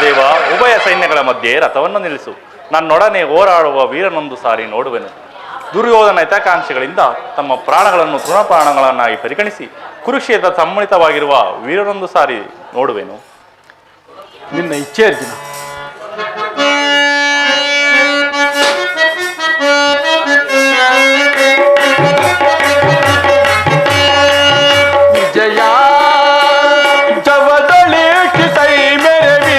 ವಾಸುದೇವ, ಉಭಯ ಸೈನ್ಯಗಳ ಮಧ್ಯೆ ರಥವನ್ನು ನಿಲ್ಲಿಸು. ನನ್ನೊಡನೆ ಹೋರಾಡುವ ವೀರನೊಂದು ಸಾರಿ ನೋಡುವೆನು. ದುರ್ಯೋಧನ ಹಿತಾಕಾಂಕ್ಷೆಗಳಿಂದ ತಮ್ಮ ಪ್ರಾಣಗಳನ್ನು ತೃಣಪ್ರಾಣಗಳನ್ನಾಗಿ ಪರಿಗಣಿಸಿ ಕುರುಕ್ಷೇತ್ರ ಸಮ್ಮಳಿತವಾಗಿರುವ ವೀರನೊಂದು ಸಾರಿ ನೋಡುವೆನು. ನಿನ್ನ ಇಚ್ಛೆ ಅರ್ಜುನ. ವಿಜಯ ಜವದಳೇಕ್ಷಿತೈ ಮೇವಿ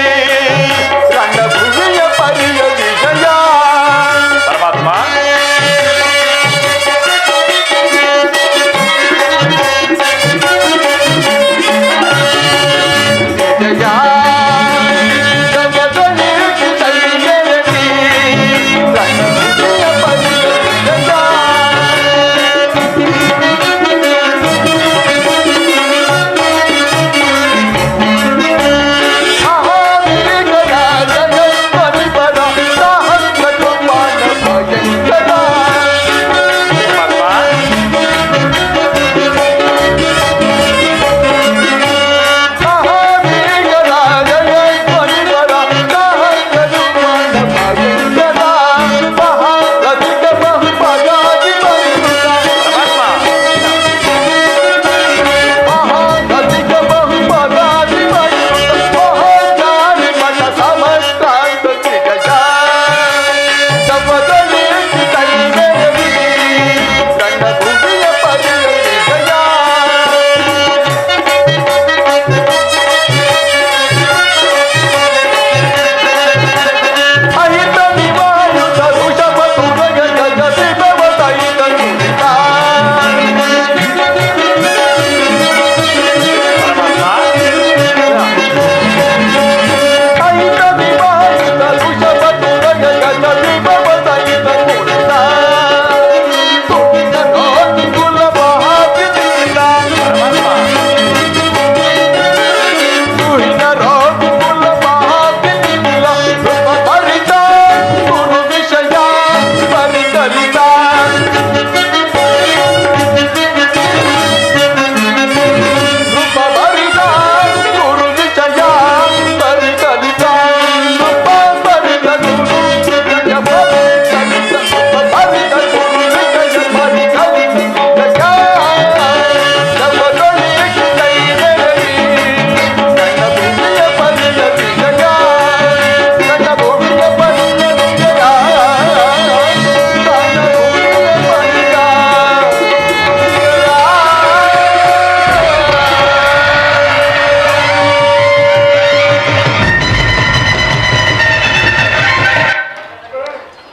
ರಣಭುವಿಯ ಪರಿಯ ವಿಜಯ. ಪರಮಾತ್ಮ, ವಿಜಯ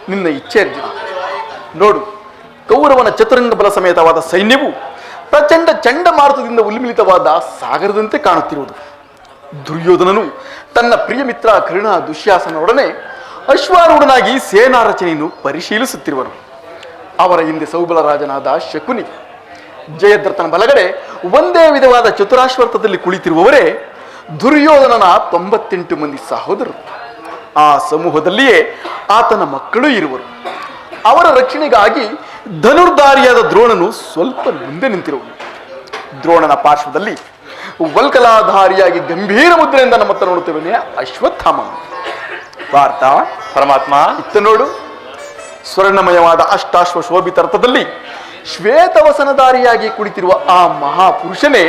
ನಿನ್ನ ಇಚ್ಛೆ ಅರ್ಜುನ. ನೋಡು, ಕೌರವನ ಚತುರಂಗ ಬಲ ಸಮೇತವಾದ ಸೈನ್ಯವು ಪ್ರಚಂಡ ಚಂಡಮಾರುತದಿಂದ ಉನ್ಮಿಲಿತವಾದ ಸಾಗರದಂತೆ ಕಾಣುತ್ತಿರುವುದು. ದುರ್ಯೋಧನನು ತನ್ನ ಪ್ರಿಯ ಮಿತ್ರ ಕರ್ಣ ದುಶ್ಯಾಸನರೊಡನೆ ಅಶ್ವಾರೂಢನಾಗಿ ಸೇನಾ ರಚನೆಯನ್ನು ಪರಿಶೀಲಿಸುತ್ತಿರುವನು. ಅವರ ಹಿಂದೆ ಸೌಬಲ ರಾಜನಾದ ಶಕುನಿ, ಜಯದ್ರಥನ ಬಲಗಡೆ ಒಂದೇ ವಿಧವಾದ ಚತುರಾಶ್ವರ್ಥದಲ್ಲಿ ಕುಳಿತಿರುವವರೇ ದುರ್ಯೋಧನನ 98 ಮಂದಿ ಸಹೋದರರು. ಆ ಸಮೂಹದಲ್ಲಿಯೇ ಆತನ ಮಕ್ಕಳು ಇರುವರು. ಅವರ ರಕ್ಷಣೆಗಾಗಿ ಧನುರ್ಧಾರಿಯಾದ ದ್ರೋಣನು ಸ್ವಲ್ಪ ಮುಂದೆ ನಿಂತಿರುವನು. ದ್ರೋಣನ ಪಾರ್ಶ್ವದಲ್ಲಿ ವಲ್ಕಲಾಧಾರಿಯಾಗಿ ಗಂಭೀರ ಮುದ್ರೆಯಿಂದ ನಮ್ಮತ್ತ ನೋಡುತ್ತೇವೆ ಅಶ್ವತ್ಥಾಮ. ಭಾರತ ಪರಮಾತ್ಮ, ಇತ್ತ ನೋಡು, ಸ್ವರ್ಣಮಯವಾದ ಅಷ್ಟಾಶ್ವ ಶೋಭಿತ ರಥದಲ್ಲಿ ಶ್ವೇತವಸನಧಾರಿಯಾಗಿ ಕುಳಿತಿರುವ ಆ ಮಹಾಪುರುಷನೇ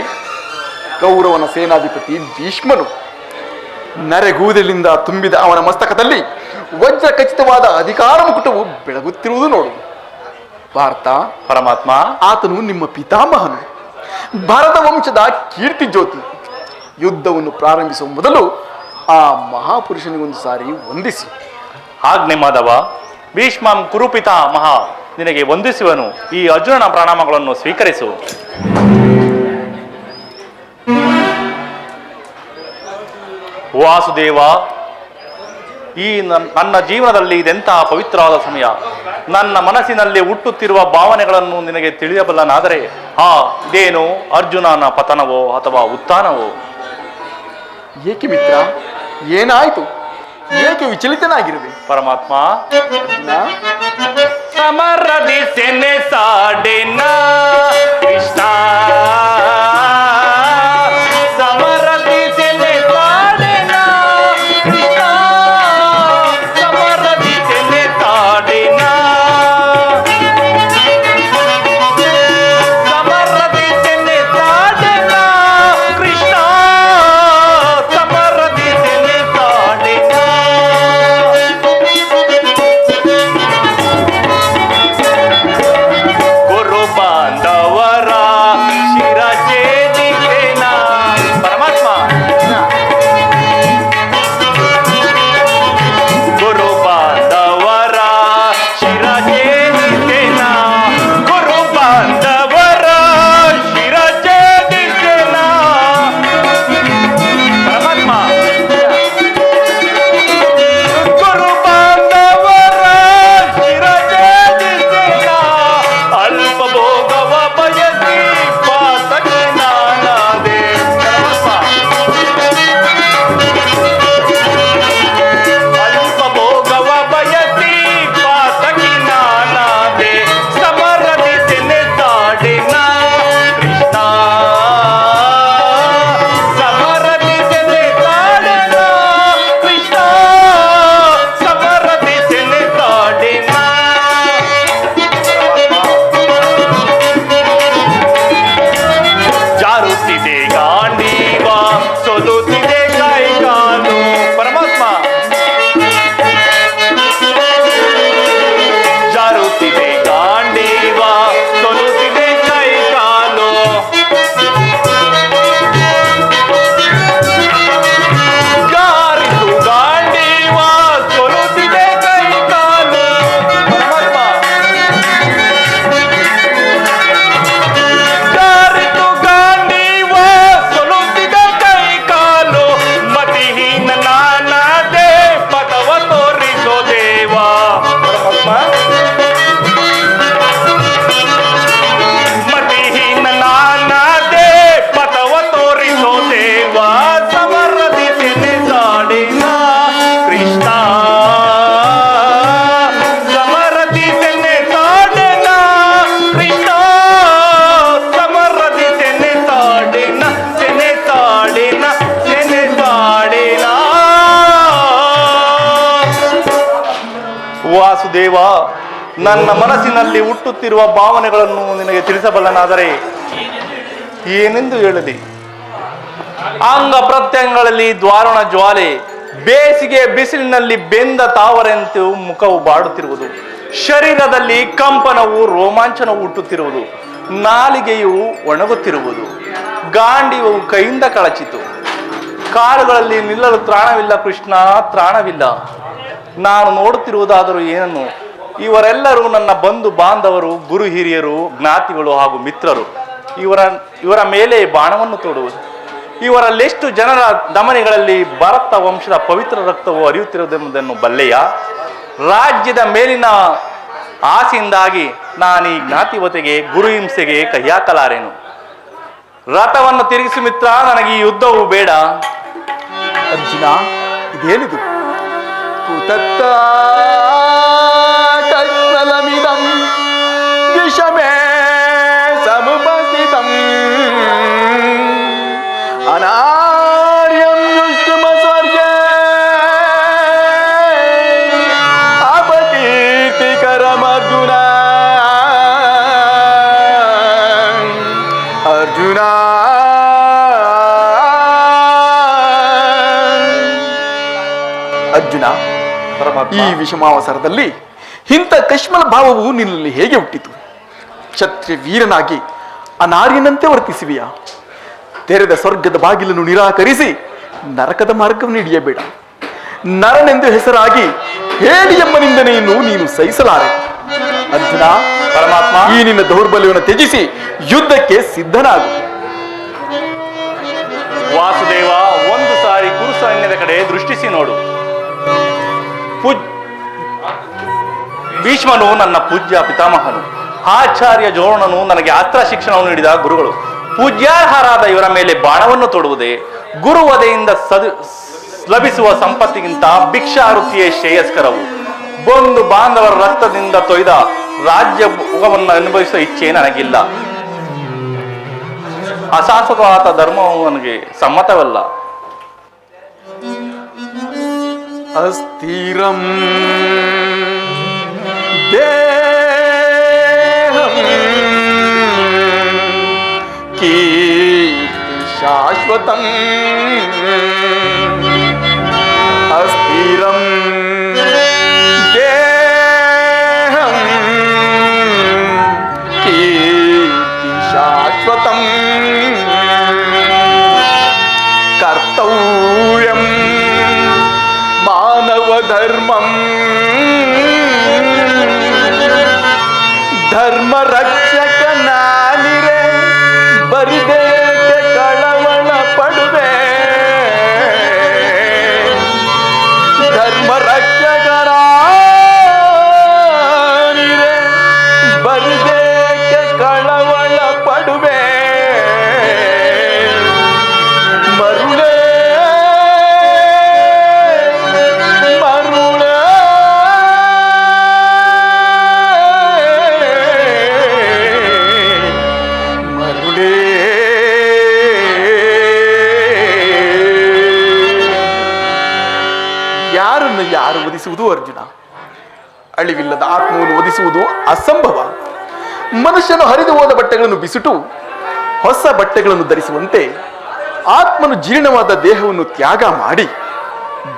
ಕೌರವನ ಸೇನಾಧಿಪತಿ ಭೀಷ್ಮನು. ನರೆಗೂದಲಿಂದ ತುಂಬಿದ ಅವನ ಮಸ್ತಕದಲ್ಲಿ ವಜ್ರ ಖಚಿತವಾದ ಅಧಿಕಾರ ಮುಕುಟವು ಬೆಳಗುತ್ತಿರುವುದು ನೋಡು. ಭಾರತ ಪರಮಾತ್ಮ, ಆತನು ನಿಮ್ಮ ಪಿತಾಮಹನು, ಭಾರತ ವಂಶದ ಕೀರ್ತಿ ಜ್ಯೋತಿ. ಯುದ್ಧವನ್ನು ಪ್ರಾರಂಭಿಸುವ ಮೊದಲು ಆ ಮಹಾಪುರುಷನಿಗೊಂದು ಸಾರಿ ವಂದಿಸಿ. ಆಜ್ಞೆ ಮಾಧವ. ಭೀಷ್ಮಂ ಕುರುಪಿತಾಮಹ, ನಿನಗೆ ವಂದಿಸುವನು. ಈ ಅರ್ಜುನನ ಪ್ರಣಾಮಗಳನ್ನು ಸ್ವೀಕರಿಸು. ವಾಸುದೇವ, ಈ ನನ್ನ ಜೀವನದಲ್ಲಿ ಇದೆಂತಹ ಪವಿತ್ರವಾದ ಸಮಯ. ನನ್ನ ಮನಸ್ಸಿನಲ್ಲಿ ಹುಟ್ಟುತ್ತಿರುವ ಭಾವನೆಗಳನ್ನು ನಿನಗೆ ತಿಳಿಯಬಲ್ಲನಾದರೆ ಇದೇನು ಅರ್ಜುನನ ಪತನವೋ ಅಥವಾ ಉತ್ಥಾನವೋ? ಏಕೆ ಮಿತ್ರ, ಏನಾಯ್ತು? ಏಕೆ ವಿಚಲಿತನಾಗಿರುವೆ? ಪರಮಾತ್ಮ, ಸಮರದಿ ಸೆನೆ ಸಾಡೆನ ಕೃಷ್ಣ, ಸಮರದಿ ಸೆನೆ ಸಾಡೆನ ಕೃಷ್ಣ, ವಾಸುದೇವ, ನನ್ನ ಮನಸ್ಸಿನಲ್ಲಿ ಹುಟ್ಟುತ್ತಿರುವ ಭಾವನೆಗಳನ್ನು ನಿನಗೆ ತಿಳಿಸಬಲ್ಲನಾದರೆ ಏನೆಂದು ಹೇಳಲಿ? ಅಂಗ ಪ್ರತ್ಯಂಗಗಳಲ್ಲಿ ದ್ವಾರಣ ಜ್ವಾಲೆ, ಬೇಸಿಗೆ ಬಿಸಿಲಿನಲ್ಲಿ ಬೆಂದ ತಾವರೆಂತೆ ಮುಖವು ಬಾಡುತ್ತಿರುವುದು, ಶರೀರದಲ್ಲಿ ಕಂಪನವು ರೋಮಾಂಚನವು ಹುಟ್ಟುತ್ತಿರುವುದು, ನಾಲಿಗೆಯು ಒಣಗುತ್ತಿರುವುದು, ಗಾಂಡಿಯವು ಕೈಯಿಂದ ಕಳಚಿತು. ಕಾಲುಗಳಲ್ಲಿ ನಿಲ್ಲಲು ತ್ರಾಣವಿಲ್ಲ ಕೃಷ್ಣ, ತ್ರಾಣವಿಲ್ಲ. ನಾನು ನೋಡುತ್ತಿರುವುದಾದರೂ ಏನನ್ನು? ಇವರೆಲ್ಲರೂ ನನ್ನ ಬಂಧು ಬಾಂಧವರು, ಗುರು ಹಿರಿಯರು, ಜ್ಞಾತಿಗಳು ಹಾಗೂ ಮಿತ್ರರು. ಇವರ ಮೇಲೆ ಬಾಣವನ್ನು ತೋಡುವುದು. ಇವರಲ್ಲೆಷ್ಟು ಜನರ ಧಮನಿಗಳಲ್ಲಿ ಭಾರತ ವಂಶದ ಪವಿತ್ರ ರಕ್ತವು ಹರಿಯುತ್ತಿರುವುದೆಂಬುದನ್ನು ಬಲ್ಲೆಯ? ರಾಜ್ಯದ ಮೇಲಿನ ಆಸೆಯಿಂದಾಗಿ ನಾನು ಈ ಜ್ಞಾತಿವತೆಗೆ, ಗುರು ಹಿಂಸೆಗೆ ಕೈಯಾಕಲಾರೆನು. ರಥವನ್ನು ತಿರುಗಿಸಿ ಮಿತ್ರ, ನನಗೆ ಈ ಯುದ್ಧವು ಬೇಡ. ಅರ್ಜುನ, ಇದೇನಿದು? ಕುತತ್ತ ಕೈಮಲಮಿದಂ ವಿಷಮೇ ಸಮುಪಸ್ಥಿತಂ ಅನಾರ್ಯಂ ಯುಷ್ಮಸ್ವರ್ಗೇ ಅಪಕೀರ್ತಿಕರಮರ್ಜುನ. ಅರ್ಜುನ, ಅರ್ಜುನ, ಈ ವಿಷಮಾವಸರದಲ್ಲಿ ಇಂಥ ಕಶ್ಮಲ ಭಾವವು ನಿನ್ನಲ್ಲಿ ಹೇಗೆ ಹುಟ್ಟಿತು? ಕ್ಷತ್ರಿಯ ವೀರನಾಗಿ ಅನಾರ್ಯನಂತೆ ವರ್ತಿಸುವಿಯ? ತೆರೆದ ಸ್ವರ್ಗದ ಬಾಗಿಲನ್ನು ನಿರಾಕರಿಸಿ ನರಕದ ಮಾರ್ಗವನ್ನು ಹಿಡಿಯಬೇಡ. ನರನೆಂದು ಹೆಸರಾಗಿ ಹೇಳಿ ಎಂಬ ನಿಂದನೆಯನ್ನು ನೀನು ಸಹಿಸಲಾರೆ. ಅರ್ಜುನ, ಪರಮಾತ್ಮ, ಈ ನಿನ್ನ ದೌರ್ಬಲ್ಯವನ್ನು ತ್ಯಜಿಸಿ ಯುದ್ಧಕ್ಕೆ ಸಿದ್ಧನಾಗು. ವಾಸುದೇವ, ಒಂದು ಸಾರಿ ಗುರು ಸೈನ್ಯದ ಕಡೆ ದೃಷ್ಟಿಸಿ ನೋಡು. ಭೀಷ್ಮನು ನನ್ನ ಪೂಜ್ಯ ಪಿತಾಮಹನು, ಆಚಾರ್ಯ ಜೋರಣನು ನನಗೆ ಅಸ್ತ್ರ ಶಿಕ್ಷಣವನ್ನು ನೀಡಿದ ಗುರುಗಳು. ಪೂಜ್ಯಾರ್ಹರಾದ ಇವರ ಮೇಲೆ ಬಾಣವನ್ನು ತೊಡುವುದೇ ಗುರುವಧೆಯಿಂದ ಲಭಿಸುವ ಸಂಪತ್ತಿಗಿಂತ ಭಿಕ್ಷಾವೃತ್ತಿಯೇ ಶ್ರೇಯಸ್ಕರವು. ಬಂಧು ಬಾಂಧವರ ರಕ್ತದಿಂದ ತೊಯ್ದ ರಾಜ್ಯ ಭೋಗವನ್ನು ಅನುಭವಿಸುವ ಇಚ್ಛೆ ನನಗಿಲ್ಲ. ಅಶಾಶ್ವತವಾದ ಧರ್ಮವು ನನಗೆ ಸಮ್ಮತವಲ್ಲ. ಅಸ್ಥಿರಂ ದೇಹಂ ಕೀರ್ತಿ ಶಾಶ್ವತಂ. ಅಸ್ಥಿರಂ ದೇಹಂ ಕೀರ್ತಿ ಶಾಶ್ವತಂ. ಕರ್ತವ್ಯಂ ಮಾನವ ಧರ್ಮಂ ಧರ್ಮ ರಕ್ಷಕ ನಾನಿರೆ ಬರಿದೇಕೆ ಕಳವಳ ಪಡುವೆ. ಧರ್ಮ ರಕ್ಷಕ ನಾನಿರೆ ಬರಿದೇಕೆ ಕಳವಳ ಪಡುವೆ. ಮರುಳೇ ಯಾರು ವಧಿಸುವುದು ಅರ್ಜುನ? ಅಳಿವಿಲ್ಲದ ಆತ್ಮವನ್ನು ವಧಿಸುವುದು ಅಸಂಭವ. ಮನುಷ್ಯನು ಹರಿದು ಹೋದ ಬಟ್ಟೆಗಳನ್ನು ಬಿಸುಟು ಹೊಸ ಬಟ್ಟೆಗಳನ್ನು ಧರಿಸುವಂತೆ ಆತ್ಮನು ಜೀರ್ಣವಾದ ದೇಹವನ್ನು ತ್ಯಾಗ ಮಾಡಿ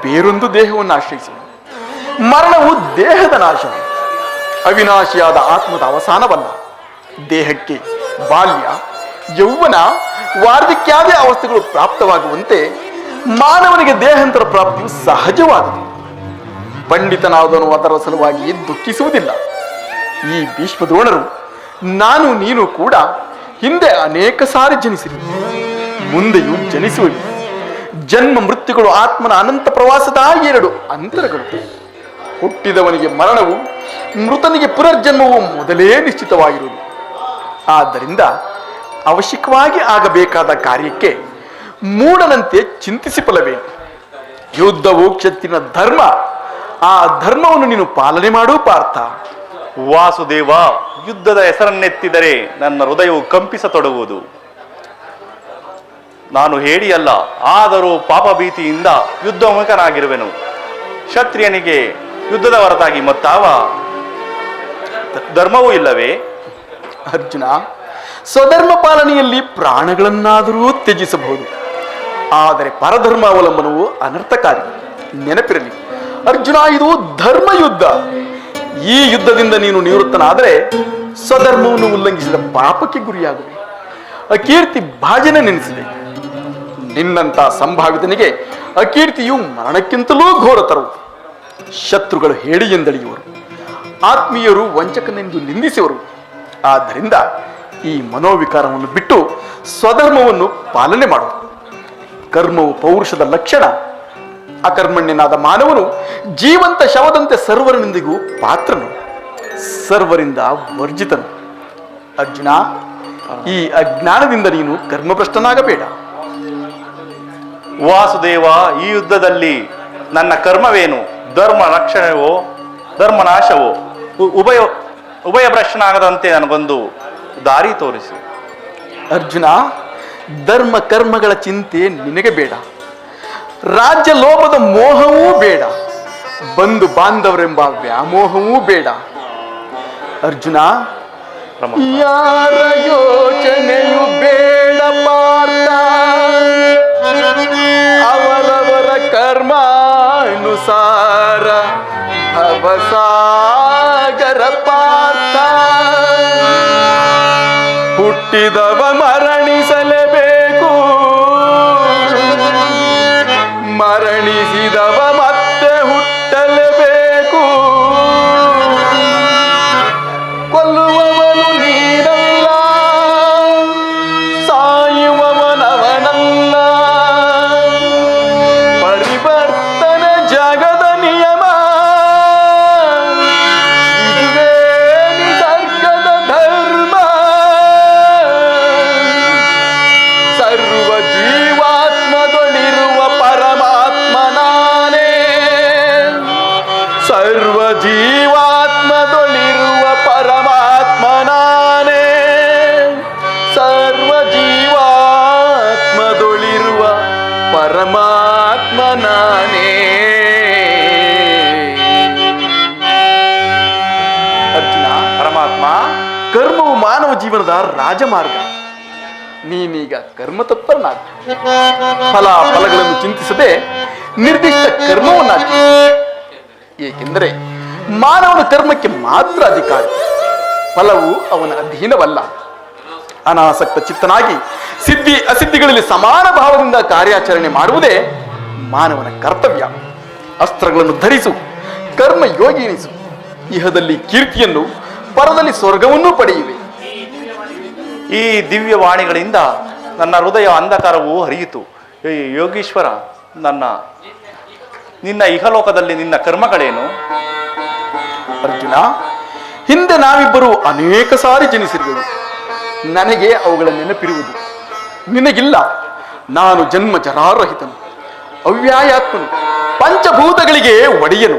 ಬೇರೊಂದು ದೇಹವನ್ನು ಆಶ್ರಯಿಸುವುದು. ಮರಣವು ದೇಹದ ನಾಶ, ಅವಿನಾಶಿಯಾದ ಆತ್ಮದ ಅವಸಾನವಲ್ಲ. ದೇಹಕ್ಕೆ ಬಾಲ್ಯ, ಯೌವನ, ವಾರ್ಧಕ್ಯಾದಿ ಅವಸ್ಥೆಗಳು ಪ್ರಾಪ್ತವಾಗುವಂತೆ ಮಾನವನಿಗೆ ದೇಹಾಂತರ ಪ್ರಾಪ್ತಿಯು ಸಹಜವಾದದು. ಪಂಡಿತನಾದವನು ಅದರ ಸಲುವಾಗಿ ದುಃಖಿಸುವುದಿಲ್ಲ. ಈ ಭೀಷ್ಮ ದ್ರೋಣರು, ನಾನು ನೀನು ಕೂಡ ಹಿಂದೆ ಅನೇಕ ಸಾರಿ ಜನಿಸಿರಿ, ಮುಂದೆಯೂ ಜನಿಸುವೆ. ಜನ್ಮ ಮೃತ್ಯುಗಳು ಆತ್ಮನ ಅನಂತ ಪ್ರವಾಸದ ಎರಡು ಅಂತರಗಳು. ಹುಟ್ಟಿದವನಿಗೆ ಮರಣವು, ಮೃತನಿಗೆ ಪುನರ್ಜನ್ಮವು ಮೊದಲೇ ನಿಶ್ಚಿತವಾಗಿರುವುದು. ಆದ್ದರಿಂದ ಅವಶ್ಯಕವಾಗಿ ಆಗಬೇಕಾದ ಕಾರ್ಯಕ್ಕೆ ಮೂಢನಂತೆ ಚಿಂತಿಸಿ ಫಲವೇನು? ಯುದ್ಧವು ಕ್ಷತ್ರಿಯನ ಧರ್ಮ. ಆ ಧರ್ಮವನ್ನು ನೀನು ಪಾಲನೆ ಮಾಡು ಪಾರ್ಥ. ವಾಸುದೇವ, ಯುದ್ಧದ ಹೆಸರನ್ನೆತ್ತಿದರೆ ನನ್ನ ಹೃದಯವು ಕಂಪಿಸತೊಡಗುವುದು. ನಾನು ಹೇಳಿಯಲ್ಲ, ಆದರೂ ಪಾಪ ಭೀತಿಯಿಂದ ಯುದ್ಧಮುಖನಾಗಿರುವೆನು. ಕ್ಷತ್ರಿಯನಿಗೆ ಯುದ್ಧದ ಹೊರತಾಗಿ ಮತ್ತಾವ ಧರ್ಮವೂ ಇಲ್ಲವೇ? ಅರ್ಜುನ, ಸ್ವಧರ್ಮ ಪಾಲನೆಯಲ್ಲಿ ಪ್ರಾಣಗಳನ್ನಾದರೂ ತ್ಯಜಿಸಬಹುದು, ಆದರೆ ಪರಧರ್ಮ ಅವಲಂಬನವು ಅನರ್ಥಕಾರಿ. ನೆನಪಿರಲಿ ಅರ್ಜುನ, ಇದು ಧರ್ಮ ಯುದ್ಧ. ಈ ಯುದ್ಧದಿಂದ ನೀನು ನಿವೃತ್ತನಾದರೆ ಸ್ವಧರ್ಮವನ್ನು ಉಲ್ಲಂಘಿಸಿದ ಪಾಪಕ್ಕೆ ಗುರಿಯಾಗುವೆ, ಅಕೀರ್ತಿ ಭಾಜನ ನೆನೆಸಿದೆ. ನಿನ್ನಂತ ಸಂಭಾವಿತನಿಗೆ ಅಕೀರ್ತಿಯು ಮರಣಕ್ಕಿಂತಲೂ ಘೋರತರವು. ಶತ್ರುಗಳು ಹೇಳಿ ಎಂದಳಿಯುವರು, ಆತ್ಮೀಯರು ವಂಚಕನೆಂದು ನಿಂದಿಸುವರು. ಆದ್ದರಿಂದ ಈ ಮನೋವಿಕಾರವನ್ನು ಬಿಟ್ಟು ಸ್ವಧರ್ಮವನ್ನು ಪಾಲನೆ ಮಾಡು. ಕರ್ಮವು ಪೌರುಷದ ಲಕ್ಷಣ. ಅಕರ್ಮಣ್ಯನಾದ ಮಾನವನು ಜೀವಂತ ಶವದಂತೆ ಸರ್ವರನಿಂದಿಗೂ ಪಾತ್ರನು, ಸರ್ವರಿಂದ ವರ್ಜಿತನು. ಅರ್ಜುನ, ಈ ಅಜ್ಞಾನದಿಂದ ನೀನು ಕರ್ಮಭ್ರಷ್ಟನಾಗಬೇಡ. ವಾಸುದೇವ, ಈ ಯುದ್ಧದಲ್ಲಿ ನನ್ನ ಕರ್ಮವೇನು? ಧರ್ಮ ರಕ್ಷಣೆಯೋ ಧರ್ಮನಾಶವೋ? ಉಭಯ ಭ್ರಷ್ಟನಾಗದಂತೆ ನನಗೊಂದು ದಾರಿ ತೋರಿಸು. ಅರ್ಜುನ, ಧರ್ಮ ಕರ್ಮಗಳ ಚಿಂತೆ ನಿನಗೆ ಬೇಡ, ರಾಜ್ಯ ಲೋಭದ ಮೋಹವೂ ಬೇಡ, ಬಂಧು ಬಾಂಧವರೆಂಬ ವ್ಯಾಮೋಹವೂ ಬೇಡ. ಅರ್ಜುನ, ಯಾರ ಯೋಚನೆಯು ಬೇಡ ಪಾರ್ಥ, ಅವರವರ ಕರ್ಮಾನುಸಾರ ಭವಸಾಗರ ಪಾರ್ಥ. ಹುಟ್ಟಿದವ ಮರಣಿಸಲೇಬೇಕು, ಮರಣಿಸಿದವ ಮತ್ತೆ ಹುಟ್ಟಲೇಬೇಕು. ಕೊಲ್ಲುವವನು ನೀನಲ್ಲ, ಸಾಯುವವನವನಲ್ಲ. ಪರಿವರ್ತನೆ ಜಗದ ನಿಯಮ, ಇದುವೇ ನಿಸರ್ಗದ ಧರ್ಮ. ಸರ್ವ ಜೀವಾತ್ಮದೊಳಿರುವ ಪರಮಾತ್ಮ ನಾನೇ, ಸರ್ವ ಜೀವಾತ್ಮದೊಳಿರುವ ಪರಮಾತ್ಮ ನಾನೇ, ಸರ್ವ ಜೀವಾತ್ಮದೊಳಿರುವ ಪರಮಾತ್ಮ ನಾನೇ. ಅರ್ಜುನ, ಪರಮಾತ್ಮ, ಕರ್ಮವು ಮಾನವ ಜೀವನದ ರಾಜಮಾರ್ಗ. ನೀನೀಗ ಕರ್ಮತತ್ಪರನಾಗ, ಫಲಗಳನ್ನು ಚಿಂತಿಸದೆ ನಿರ್ದಿಷ್ಟ ಕರ್ಮವನ್ನಾಚ. ಏಕೆಂದರೆ ಮಾನವನ ಕರ್ಮಕ್ಕೆ ಮಾತ್ರ ಅಧಿಕಾರಿ, ಫಲವು ಅವನ ಅಧೀನವಲ್ಲ. ಅನಾಸಕ್ತ ಚಿತ್ತನಾಗಿ ಸಿದ್ಧಿ ಅಸಿದ್ಧಿಗಳಲ್ಲಿ ಸಮಾನ ಭಾವದಿಂದ ಕಾರ್ಯಾಚರಣೆ ಮಾಡುವುದೇ ಮಾನವನ ಕರ್ತವ್ಯ. ಅಸ್ತ್ರಗಳನ್ನು ಧರಿಸು, ಕರ್ಮ ಯೋಗಿ ಎನಿಸು. ಇಹದಲ್ಲಿ ಕೀರ್ತಿಯನ್ನು, ಪರದಲ್ಲಿ ಸ್ವರ್ಗವನ್ನೂ ಪಡೆಯುವೆ. ಈ ದಿವ್ಯ ವಾಣಿಗಳಿಂದ ನನ್ನ ಹೃದಯ ಅಂಧಕಾರವು ಹರಿಯಿತು. ಯೋಗೀಶ್ವರ, ನಿನ್ನ ಇಹಲೋಕದಲ್ಲಿ ನಿನ್ನ ಕರ್ಮಗಳೇನು? ಅರ್ಜುನ, ಹಿಂದೆ ನಾವಿಬ್ಬರು ಅನೇಕ ಸಾರಿ ಜನಿಸಿರುವೆವು. ನನಗೆ ಅವುಗಳ ನೆನಪಿರುವುದು, ನಿನಗಿಲ್ಲ. ನಾನು ಜನ್ಮ ಜರಾರಹಿತನು, ಅವ್ಯಾಯಾತ್ಮನು, ಪಂಚಭೂತಗಳಿಗೆ ಒಡೆಯನು.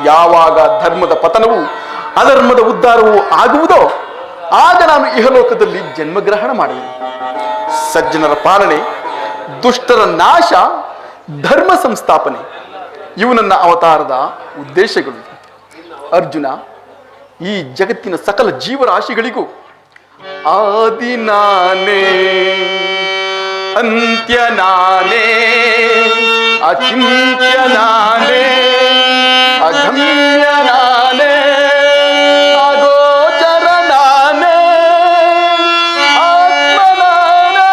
ಯಾವಾಗ ಧರ್ಮದ ಪತನವು ಅಧರ್ಮದ ಉದ್ಧಾರವೂ ಆಗುವುದೋ ಆಗ ನಾನು ಇಹಲೋಕದಲ್ಲಿ ಜನ್ಮಗ್ರಹಣ ಮಾಡುವೆನು. ಸಜ್ಜನರ ಪಾಲನೆ, ದುಷ್ಟರ ನಾಶ, ಧರ್ಮ ಸಂಸ್ಥಾಪನೆ ಇವು ನನ್ನ ಅವತಾರದ ಉದ್ದೇಶಗಳು. ಅರ್ಜುನ, ಈ ಜಗತ್ತಿನ ಸಕಲ ಜೀವರಾಶಿಗಳಿಗೂ ಆದಿ ನಾನೇ, ಅಂತ್ಯ ನಾನೇ, ಅಚಿಂತ್ಯ ನಾನೇ, ಅಗಮ್ಯ ನಾನೇ, ಅಗೋಚರ ನಾನೇ, ಆತ್ಮ ನಾನೇ.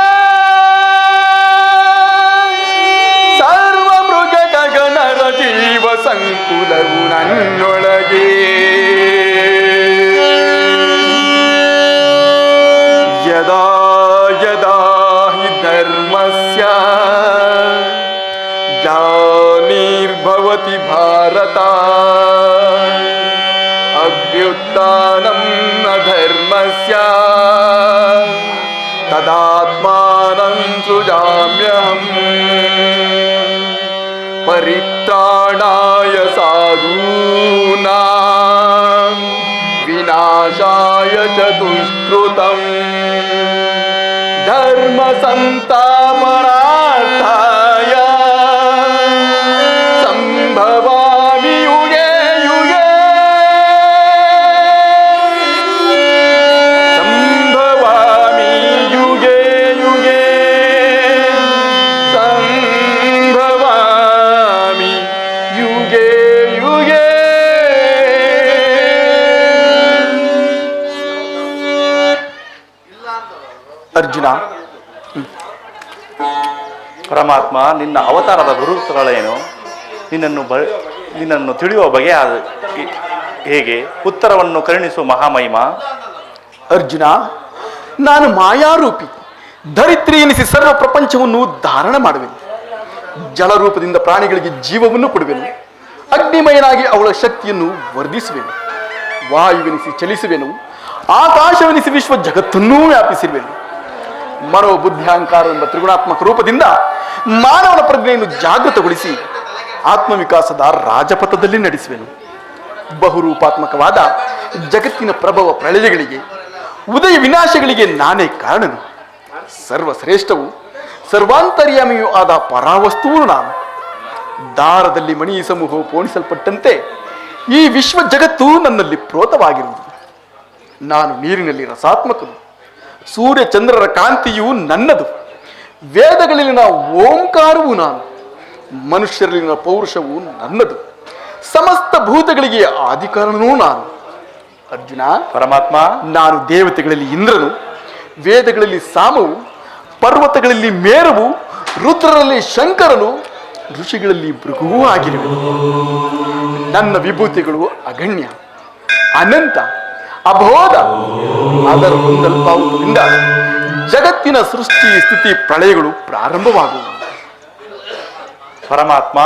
ಸರ್ವ ಮೃಗ ಗಗನರ ಜೀವ ಸಂಕುಲವು ನನ್ನೊಳಗೆ. ಯದಾ ಯದಾ ಹಿ ಧರ್ಮಸ್ಯ ಗ್ಲಾನಿರ್ಭವತಿ ಭಾರತ, ಅಭ್ಯುತ್ಥಾನಂ ಅಧರ್ಮಸ್ಯ ತದಾತ್ಮಾನಂ ಸೃಜಾಮ್ಯಹಂ. ಪರಿತ್ರಾಣಾಯ ಸಾಧೂನಾಂ ವಿನಾಶಾಯ ಚ ದುಷ್ಕೃತಂ. ಧರ್ಮ ಸಂಸ್ಥಾಪನಾರ್ಥಾಯ ಸಂಭವಾಮಿ ಯುಗೇ ಅರ್ಜುನ. ಪರಮಾತ್ಮ, ನಿನ್ನ ಅವತಾರದ ಗುರುತುಗಳೇನು? ನಿನ್ನನ್ನು ತಿಳಿಯುವ ಬಗೆ ಹೇಗೆ? ಉತ್ತರವನ್ನು ಕರುಣಿಸುವ ಮಹಾಮಹಿಮ. ಅರ್ಜುನ, ನಾನು ಮಾಯಾರೂಪಿ, ಧರಿತ್ರಿ ಎನಿಸಿ ಸರ್ವ ಪ್ರಪಂಚವನ್ನು ಧಾರಣ ಮಾಡುವೆನು. ಜಲರೂಪದಿಂದ ಪ್ರಾಣಿಗಳಿಗೆ ಜೀವವನ್ನು ಕೊಡುವೆನು. ಅಗ್ನಿಮಯನಾಗಿ ಅವಳ ಶಕ್ತಿಯನ್ನು ವರ್ಧಿಸುವೆನು. ವಾಯುವೆನಿಸಿ ಚಲಿಸುವೆನು. ಆಕಾಶವೆನಿಸಿ ವಿಶ್ವ ಜಗತ್ತನ್ನೂ ವ್ಯಾಪಿಸಿರುವೆನು. ಮನೋಬುದ್ಧಿಅಹಂಕಾರ ಎಂಬ ತ್ರಿಗುಣಾತ್ಮಕ ರೂಪದಿಂದ ಮಾನವನ ಪ್ರಜ್ಞೆಯನ್ನು ಜಾಗೃತಗೊಳಿಸಿ ಆತ್ಮವಿಕಾಸದ ರಾಜಪಥದಲ್ಲಿ ನಡೆಸುವೆನು. ಬಹುರೂಪಾತ್ಮಕವಾದ ಜಗತ್ತಿನ ಪ್ರಭವ ಪ್ರಳಯಗಳಿಗೆ, ಉದಯ ವಿನಾಶಗಳಿಗೆ ನಾನೇ ಕಾರಣನು. ಸರ್ವಶ್ರೇಷ್ಠವು ಸರ್ವಾಂತರ್ಯಾಮಿಯೂ ಆದ ಪರಾವಸ್ತುವು ನಾನು. ದಾರದಲ್ಲಿ ಮಣಿ ಸಮೂಹವು ಪೋಣಿಸಲ್ಪಟ್ಟಂತೆ ಈ ವಿಶ್ವ ಜಗತ್ತು ನನ್ನಲ್ಲಿ ಪ್ರೋತವಾಗಿರುವುದು. ನಾನು ನೀರಿನಲ್ಲಿ ರಸಾತ್ಮಕನು. ಸೂರ್ಯ ಚಂದ್ರರ ಕಾಂತಿಯು ನನ್ನದು. ವೇದಗಳಲ್ಲಿನ ಓಂಕಾರವು ನಾನು. ಮನುಷ್ಯರಲ್ಲಿನ ಪೌರುಷವು ನನ್ನದು. ಸಮಸ್ತ ಭೂತಗಳಿಗೆ ಆದಿಕಾರಣನೂ ನಾನು. ಅರ್ಜುನ, ಪರಮಾತ್ಮ, ನಾನು ದೇವತೆಗಳಲ್ಲಿ ಇಂದ್ರನು, ವೇದಗಳಲ್ಲಿ ಸಾಮವು, ಪರ್ವತಗಳಲ್ಲಿ ಮೇರವು, ರುದ್ರರಲ್ಲಿ ಶಂಕರನು, ಋಷಿಗಳಲ್ಲಿ ಭೃಗುವೂ ಆಗಿರುವೆ. ನನ್ನ ವಿಭೂತಿಗಳು ಅಗಣ್ಯ, ಅನಂತ, ಅಬೋಧ. ಅದರ ಹೊಂದಲ್ಪಾವುದರಿಂದ ಜಗತ್ತಿನ ಸೃಷ್ಟಿ ಸ್ಥಿತಿ ಪ್ರಳಯಗಳು ಪ್ರಾರಂಭವಾಗುವು. ಪರಮಾತ್ಮ,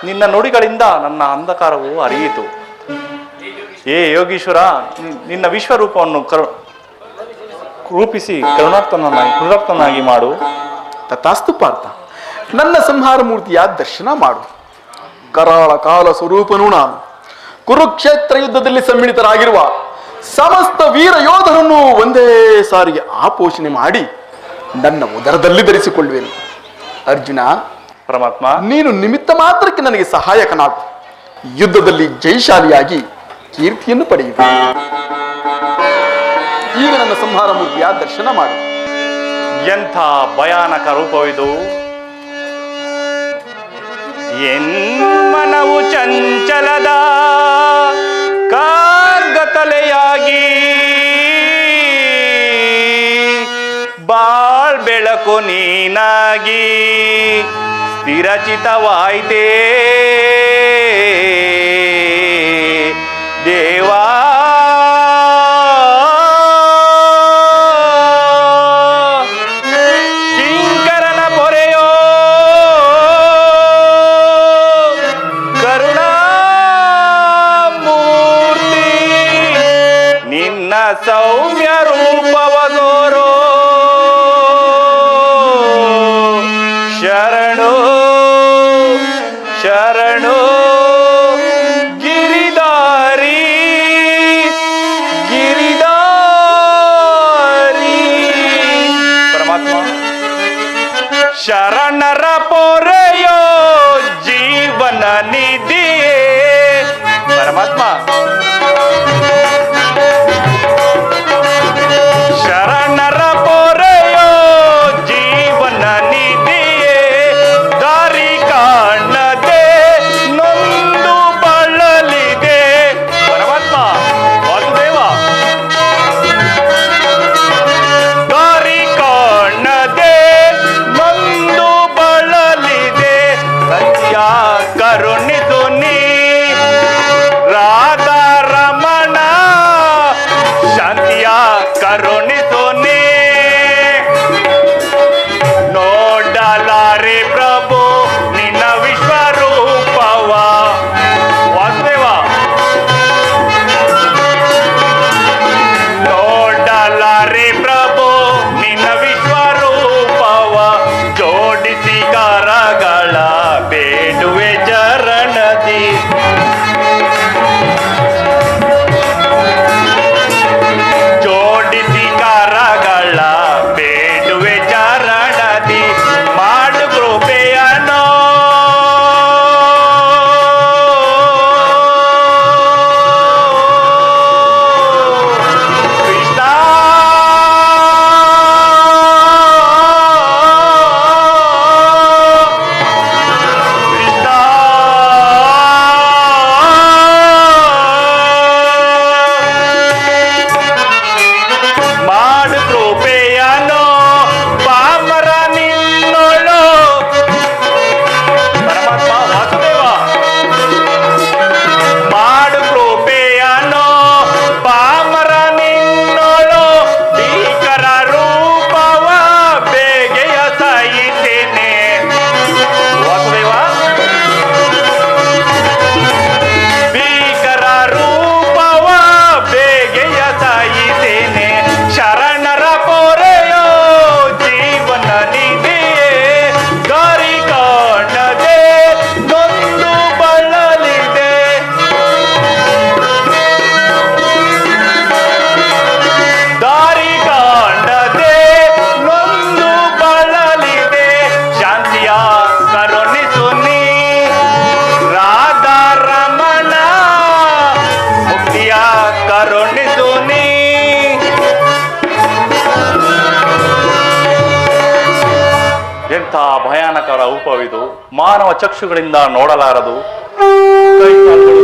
ನಿನ್ನ ನುಡಿಗಳಿಂದ ನನ್ನ ಅಂಧಕಾರವು ಅರಿಯಿತು. ಏ ಯೋಗೀಶ್ವರ, ನಿನ್ನ ವಿಶ್ವರೂಪವನ್ನು ರೂಪಿಸಿ ಕರುಣಾರ್ಥನಾಗಿ ಮಾಡು. ತಥಾಸ್ತು ಪಾರ್ಥ, ನನ್ನ ಸಂಹಾರ ಮೂರ್ತಿಯ ದರ್ಶನ ಮಾಡು. ಕರಾಳ ಕಾಲ ಸ್ವರೂಪನು ನಾನು. ಕುರುಕ್ಷೇತ್ರ ಯುದ್ಧದಲ್ಲಿ ಸಮ್ಮಿಳಿತರಾಗಿರುವ ಸಮಸ್ತ ವೀರ ಯೋಧರನ್ನು ಒಂದೇ ಸಾರಿಗೆ ಆಪೋಷಣೆ ಮಾಡಿ ನನ್ನ ಉದರದಲ್ಲಿ ಧರಿಸಿಕೊಳ್ಳುವೆನು. ಅರ್ಜುನ, ಪರಮಾತ್ಮ, ನೀನು ನಿಮಿತ್ತ ಮಾತ್ರಕ್ಕೆ ನನಗೆ ಸಹಾಯಕನಾಗು. ಯುದ್ಧದಲ್ಲಿ ಜಯಶಾಲಿಯಾಗಿ ಕೀರ್ತಿಯನ್ನು ಪಡೆಯುವೆ. ಈಗ ನನ್ನ ಸಂಹಾರ ಮೂರ್ತಿಯ ದರ್ಶನ ಮಾಡು. ಎಂಥ ಭಯಾನಕ ರೂಪವಿದು! ಮನವು ಚಂಚಲದ ಕಾರ್ಗತಲೆಯಾಗಿ ಬಾಳ್ ಬೆಳಕು ನೀನಾಗಿ ಸ್ಥಿರಚಿತವಾಯಿತೇ ದೇವಾ. ಕಿಂಕರನ ಪೊರೆಯೋ ಕರುಣಾಮೂರ್ತಿ, ನಿನ್ನ ಸೌಮ್ಯ ರೂಪವದೋರೋ ಶರಣು ಶರಣು ಗಿರಿಧಾರಿ ಗಿರಿಧಾರಿ. ಪರಮಾತ್ಮ, ಶರಣರ ಪೊರೆಯೋ ಜೀವನ ನಿಧಿಯೇ. ಪರಮಾತ್ಮ, ಶರಣರ ಪೊರೆಯೋ ಜೀವನ ನಿಧಿಯೇ. ದಾರಿ ಕಾಣದೆ ನೊಂದ ಮಾನವ ಚಕ್ಷುಗಳಿಂದ ನೋಡಲಾರದು. ಕೈಕಾಲುಗಳು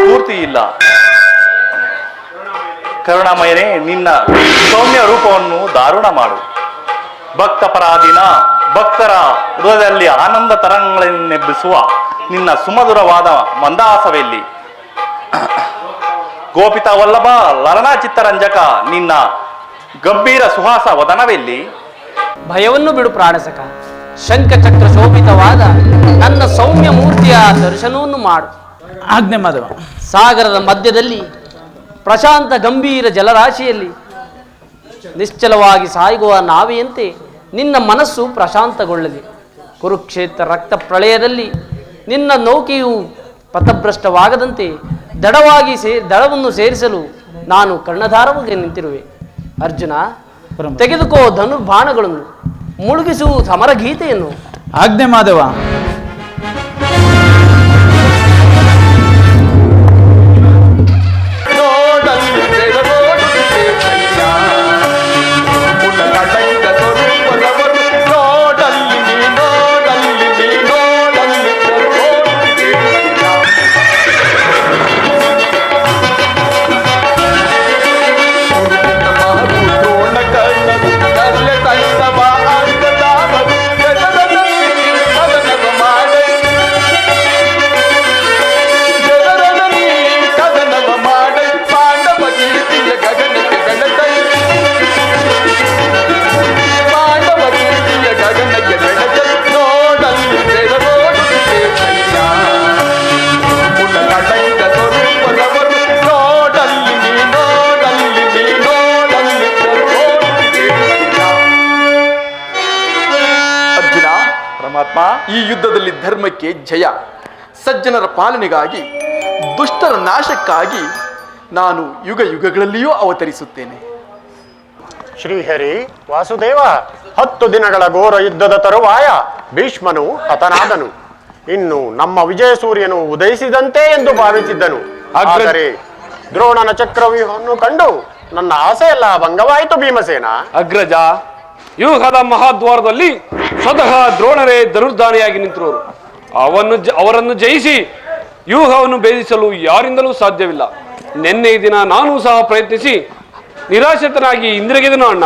ಪೂರ್ತಿ ಇಲ್ಲ. ಕರುಣಾಮಯನೇ, ನಿನ್ನ ಸೌಮ್ಯ ರೂಪವನ್ನು ದಾರುಣ ಮಾಡು. ಭಕ್ತ ಪರಾಧೀನ ಭಕ್ತರ ಹೃದಯದಲ್ಲಿ ಆನಂದ ತರಂಗಗಳನ್ನೆಬ್ಬಿಸುವ ನಿನ್ನ ಸುಮಧುರವಾದ ಮಂದಹಾಸವೆಲ್ಲಿ? ಗೋಪಿತ ವಲ್ಲಭ ಲಲನಾ ಚಿತ್ತರಂಜಕ ನಿನ್ನ ಗಂಭೀರ ಸುಹಾಸ ವದನವೆಲ್ಲಿ? ಭಯವನ್ನು ಬಿಡು ಪ್ರಾಣಸಕ, ಶಂಖಚಕ್ರ ಶೋಭಿತವಾದ ನನ್ನ ಸೌಮ್ಯ ಮೂರ್ತಿಯ ದರ್ಶನವನ್ನು ಮಾಡು. ಆಜ್ಞೆ ಮಾಧವ. ಸಾಗರದ ಮಧ್ಯದಲ್ಲಿ ಪ್ರಶಾಂತ ಗಂಭೀರ ಜಲರಾಶಿಯಲ್ಲಿ ನಿಶ್ಚಲವಾಗಿ ಸಾಗುವ ನಾವೆಯಂತೆ ನಿನ್ನ ಮನಸ್ಸು ಪ್ರಶಾಂತಗೊಳ್ಳಲಿ. ಕುರುಕ್ಷೇತ್ರ ರಕ್ತ ಪ್ರಳಯದಲ್ಲಿ ನಿನ್ನ ನೌಕೆಯು ಪಥಭ್ರಷ್ಟವಾಗದಂತೆ ದಡವನ್ನು ಸೇರಿಸಲು ನಾನು ಕರ್ಣಧಾರವಾಗಿ ನಿಂತಿರುವೆ. ಅರ್ಜುನ, ತೆಗೆದುಕೋ ಧನುರ್ಬಾಣಗಳನ್ನು, ಮುಳುಗಿಸು ಸಮರ ಗೀತೆಯನ್ನು. ಆಜ್ಞೆ ಮಾಧವ. ಈ ಯುದ್ಧದಲ್ಲಿ ಧರ್ಮಕ್ಕೆ ಜಯ, ಸಜ್ಜನರ ಪಾಲನೆಗಾಗಿ, ದುಷ್ಟರ ನಾಶಕ್ಕಾಗಿ ನಾನು ಯುಗ ಯುಗಗಳಲ್ಲಿಯೂ ಅವತರಿಸುತ್ತೇನೆ. ಶ್ರೀಹರಿ ವಾಸುದೇವ, 10 ದಿನಗಳ ಘೋರ ಯುದ್ಧದ ತರುವಾಯ ಭೀಷ್ಮನು ಹತನಾದನು. ಇನ್ನು ನಮ್ಮ ವಿಜಯ ಸೂರ್ಯನು ಉದಯಿಸಿದಂತೆ ಎಂದು ಭಾವಿಸಿದ್ದನು. ಆದರೆ ದ್ರೋಣನ ಚಕ್ರವ್ಯೂಹವನ್ನು ಕಂಡು ನನ್ನ ಆಸೆಯೆಲ್ಲ ಭಂಗವಾಯಿತು ಭೀಮಸೇನ. ಅಗ್ರಜ, ವ್ಯೂಹದ ಮಹಾದ್ವಾರದಲ್ಲಿ ಸ್ವತಃ ದ್ರೋಣರೇ ಧನುರ್ಧಾನಿಯಾಗಿ ನಿಂತಿರುವರು. ಅವರನ್ನು ಜಯಿಸಿ ವ್ಯೂಹವನ್ನು ಭೇದಿಸಲು ಯಾರಿಂದಲೂ ಸಾಧ್ಯವಿಲ್ಲ. ನಿನ್ನೆ ದಿನ ನಾನು ಸಹ ಪ್ರಯತ್ನಿಸಿ ನಿರಾಶಿತನಾಗಿ ಹಿಂದಿರುಗಿದನು ಅಣ್ಣ.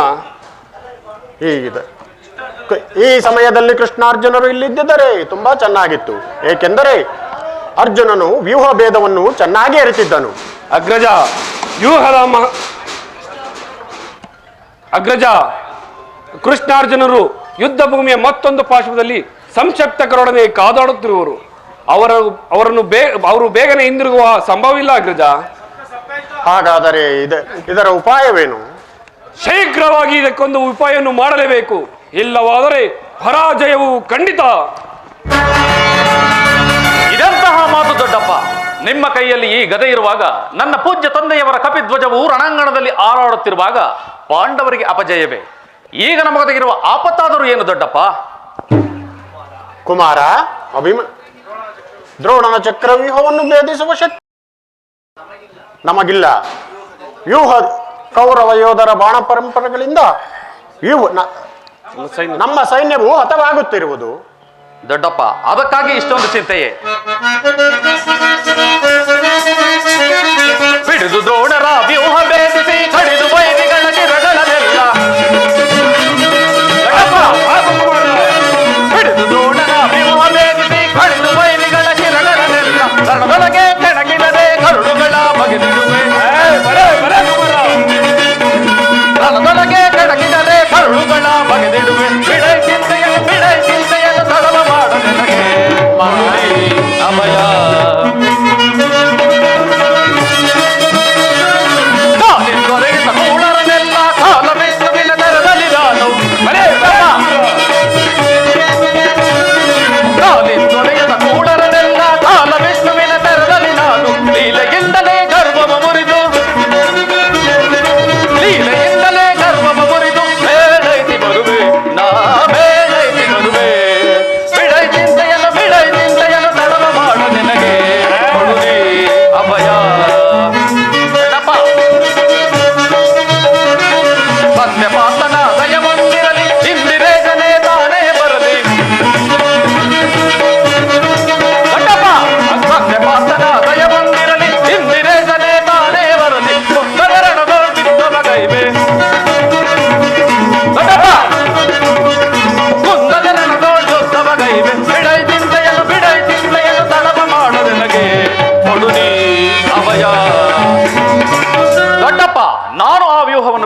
ಈ ಸಮಯದಲ್ಲಿ ಕೃಷ್ಣಾರ್ಜುನರು ಇಲ್ಲಿದ್ದರೆ ತುಂಬಾ ಚೆನ್ನಾಗಿತ್ತು. ಏಕೆಂದರೆ ಅರ್ಜುನನು ವ್ಯೂಹ ಭೇದವನ್ನು ಚೆನ್ನಾಗಿ ಅರಿತಿದ್ದನು. ಅಗ್ರಜ, ಕೃಷ್ಣಾರ್ಜುನರು ಯುದ್ಧ ಭೂಮಿಯ ಮತ್ತೊಂದು ಪಾರ್ಶ್ವದಲ್ಲಿ ಸಂಶಕ್ತಕರೊಡನೆ ಕಾದಾಡುತ್ತಿರುವರು. ಅವರು ಬೇಗನೆ ಹಿಂದಿರುಗುವ ಸಂಭವವಿಲ್ಲ ಅಗ್ರಜ. ಹಾಗಾದರೆ ಇದರ ಉಪಾಯವೇನು? ಶೀಘ್ರವಾಗಿ ಇದಕ್ಕೊಂದು ಉಪಾಯವನ್ನು ಮಾಡಲೇಬೇಕು. ಇಲ್ಲವಾದರೆ ಪರಾಜಯವು ಖಂಡಿತ. ಇದೆಂತಹ ಮಾತು ದೊಡ್ಡಪ್ಪ? ನಿಮ್ಮ ಕೈಯಲ್ಲಿ ಈ ಗದೆ ಇರುವಾಗ, ನನ್ನ ಪೂಜ್ಯ ತಂದೆಯವರ ಕಪಿಧ್ವಜವು ರಣಾಂಗಣದಲ್ಲಿ ಹಾರಾಡುತ್ತಿರುವಾಗ ಪಾಂಡವರಿಗೆ ಅಪಜಯವೇ? ಈಗ ನಮಗೊದಗಿರುವ ಆಪತ್ತಾದರೂ ಏನು ದೊಡ್ಡಪ್ಪ? ಕುಮಾರ, ದ್ರೋಣನ ಚಕ್ರವ್ಯೂಹವನ್ನು ಭೇದಿಸುವ ಶಕ್ತಿ ನಮಗಿಲ್ಲ. ವ್ಯೂಹ ಕೌರವ ಯೋಧರ ಬಾಣ ಪರಂಪರೆಗಳಿಂದ ನಮ್ಮ ಸೈನ್ಯವು ಹತವಾಗುತ್ತಿರುವುದು. ದೊಡ್ಡಪ್ಪ, ಅದಕ್ಕಾಗಿ ಇಷ್ಟೊಂದು ಚಿಂತೆಯೇ? ಬಿಡಿದು ದ್ರೋಣರ ವ್ಯೂಹ ಭೇದಿಸಿ ಕಡಿದು ವೈರಿಗಳ ಕಿರಗಳನ್ನೆಲ್ಲ, ಬಿಡಿದು ದ್ರೋಣರ ವ್ಯೂಹ ಭೇದಿಸಿ ಕಡಿದು ವೈರಿಗಳ ಕಿರಗಳನ್ನೆಲ್ಲ, ರಣದೊಳಗೆ ಕೆಣಗಿದರೆ ಕರುಳುಗಳ ಬಗೆದಿರುವೆ. ರಣದೊಳಗೆ ಕೆಣಗಿದರೆ ಕರುಳುಗಳ ಬಗೆದಿಡುವೆ. ಬಿಡೈ ಚಿಂತೆಯನ್ನು ತಳವ ಮಾಡ ನನಗೆ ಅಭಯ. ಕೊರೆಯುತ್ತ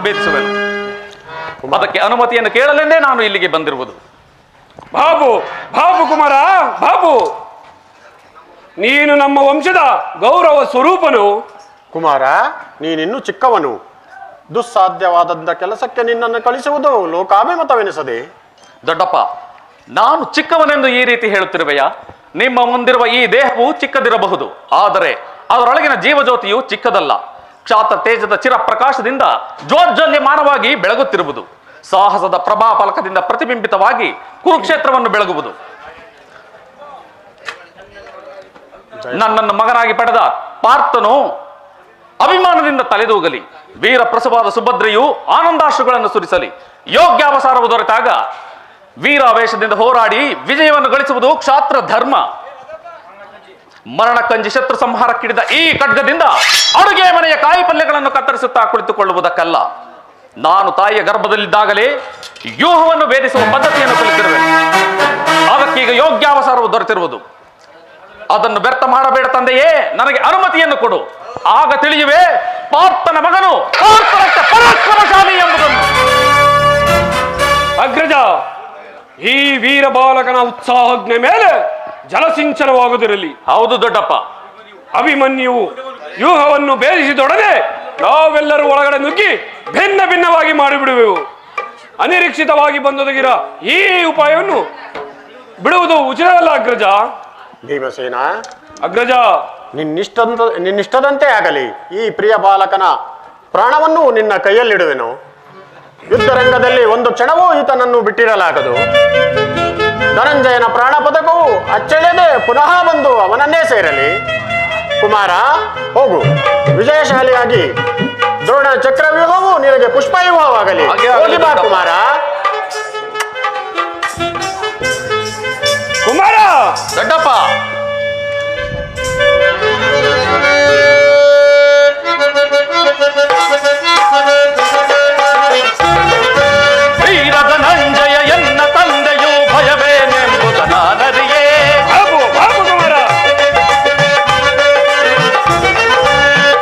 ಭೇದಿಸುವೆನು. ಅದಕ್ಕೆ ಅನುಮತಿಯನ್ನು ಕೇಳಲೆಂದೇ ನಾನು ಇಲ್ಲಿಗೆ ಬಂದಿರುವುದು. ಬಾಬು ಬಾಬು ಕುಮಾರ ಬಾಬು, ನೀನು ನಮ್ಮ ವಂಶದ ಗೌರವ ಸ್ವರೂಪನು. ಕುಮಾರ, ನೀನಿನ್ನೂ ಚಿಕ್ಕವನು. ದುಸ್ಸಾಧ್ಯವಾದಂಥ ಕೆಲಸಕ್ಕೆ ನಿನ್ನನ್ನು ಕಳಿಸುವುದು ಲೋಕಾಭಿಮತವೆನಿಸದೆ. ದೊಡ್ಡಪ್ಪ, ನಾನು ಚಿಕ್ಕವನೆಂದು ಈ ರೀತಿ ಹೇಳುತ್ತಿರುವೆಯಾ? ನಿಮ್ಮ ಮುಂದಿರುವ ಈ ದೇಹವು ಚಿಕ್ಕದಿರಬಹುದು, ಆದರೆ ಅದರೊಳಗಿನ ಜೀವಜ್ಯೋತಿಯು ಚಿಕ್ಕದಲ್ಲ. ಕ್ಷಾತ ತೇಜದ ಚಿರ ಪ್ರಕಾಶದಿಂದ ಜ್ಯೋಜ್ವಲ್ಯಮಾನವಾಗಿ ಬೆಳಗುತ್ತಿರುವುದು. ಸಾಹಸದ ಪ್ರಭಾಫಲಕದಿಂದ ಪ್ರತಿಬಿಂಬಿತವಾಗಿ ಕುರುಕ್ಷೇತ್ರವನ್ನು ಬೆಳಗುವುದು. ನನ್ನನ್ನು ಮಗನಾಗಿ ಪಡೆದ ಪಾರ್ಥನು ಅಭಿಮಾನದಿಂದ ತಲೆದೂಗಲಿ. ವೀರ ಪ್ರಸವಾದ ಸುಭದ್ರೆಯು ಆನಂದಾಶ್ರುಗಳನ್ನು ಸುರಿಸಲಿ. ಯೋಗ್ಯಾವಸಾರವು ದೊರೆತಾಗ ವೀರಾವೇಶದಿಂದ ಹೋರಾಡಿ ವಿಜಯವನ್ನು ಗಳಿಸುವುದು ಕ್ಷಾತ್ರ ಧರ್ಮ. ಮರಣಕಂಜಿ ಶತ್ರು ಸಂಹಾರಕ್ಕಿಡಿದ ಈ ಖಡ್ಗದಿಂದ ಅಡುಗೆ ಮನೆಯ ಕಾಯಿ ಪಲ್ಯಗಳನ್ನು ಕತ್ತರಿಸುತ್ತಾ ಕುಳಿತುಕೊಳ್ಳುವುದಕ್ಕಲ್ಲ. ನಾನು ತಾಯಿಯ ಗರ್ಭದಲ್ಲಿದ್ದಾಗಲೇ ವ್ಯೂಹವನ್ನು ಭೇದಿಸುವ ಪದ್ಧತಿಯನ್ನು ಕಲಿತಿರುವೆ. ಅದಕ್ಕೀಗ ಯೋಗ್ಯಾವಸಾರವು ದೊರೆತಿರುವುದು. ಅದನ್ನು ವ್ಯರ್ಥ ಮಾಡಬೇಡ ತಂದೆಯೇ, ನನಗೆ ಅನುಮತಿಯನ್ನು ಕೊಡು. ಆಗ ತಿಳಿಯುವೆ ಪಾರ್ಥನ ಮಗನು ಪರಾಕ್ರಮಶಾಲಿ ಎಂಬುದನ್ನು. ಅಗ್ರಜ, ಈ ವೀರ ಬಾಲಕನ ಉತ್ಸಾಹಜ್ಞೆ ಮೇಲೆ ಜಲಸಿಂಚನವಾಗುವುದಿರಲಿ. ಹೌದು ದೊಡ್ಡಪ್ಪ. ಅಭಿಮನ್ಯುವು ವ್ಯೂಹವನ್ನು ಭೇದಿಸಿದೊಡನೆ ನಾವೆಲ್ಲರೂ ಒಳಗಡೆ ನುಗ್ಗಿ ಭಿನ್ನ ಭಿನ್ನವಾಗಿ ಮಾಡಿಬಿಡುವೆವು. ಅನಿರೀಕ್ಷಿತವಾಗಿ ಬಂದೊದಗಿರ ಈ ಉಪಾಯವನ್ನು ಬಿಡುವುದು ಉಚಿತವಲ್ಲ ಅಗ್ರಜ. ಭೀಮಸೇನ, ಅಗ್ರಜ, ನಿನ್ನಿಷ್ಟದಂತೆ ಆಗಲಿ. ಈ ಪ್ರಿಯ ಬಾಲಕನ ಪ್ರಾಣವನ್ನು ನಿನ್ನ ಕೈಯಲ್ಲಿಡುವೆನು. ಯುದ್ಧರಂಗದಲ್ಲಿ ಒಂದು ಕ್ಷಣವೂ ಈತನನ್ನು ಬಿಟ್ಟಿರಲಾಗದು. ಧನಂಜಯನ ಪ್ರಾಣ ಪದಕವು ಅಚ್ಚಳಿಯದೆ ಪುನಃ ಬಂದು ಅವನನ್ನೇ ಸೇರಲಿ. ಕುಮಾರ, ಹೋಗು, ವಿಜಯಶಾಲಿಯಾಗಿ ದ್ರೋಣ ಚಕ್ರವ್ಯೂಹವು ನಿನಗೆ ಪುಷ್ಪವ್ಯೂಹವಾಗಲಿ. ಹೋಗಿ ಬಾ ಕುಮಾರ. ಕುಮಾರ, ದೊಡ್ಡಪ್ಪ, ವೀರ ಧನಂಜಯ ಎನ್ನ ತಂದೆಯು ಭಯವೇನೆಂಬುದ ನಾನರಿಯೇ. ಬಾಬು ಬಾಬು ಕುಮಾರ,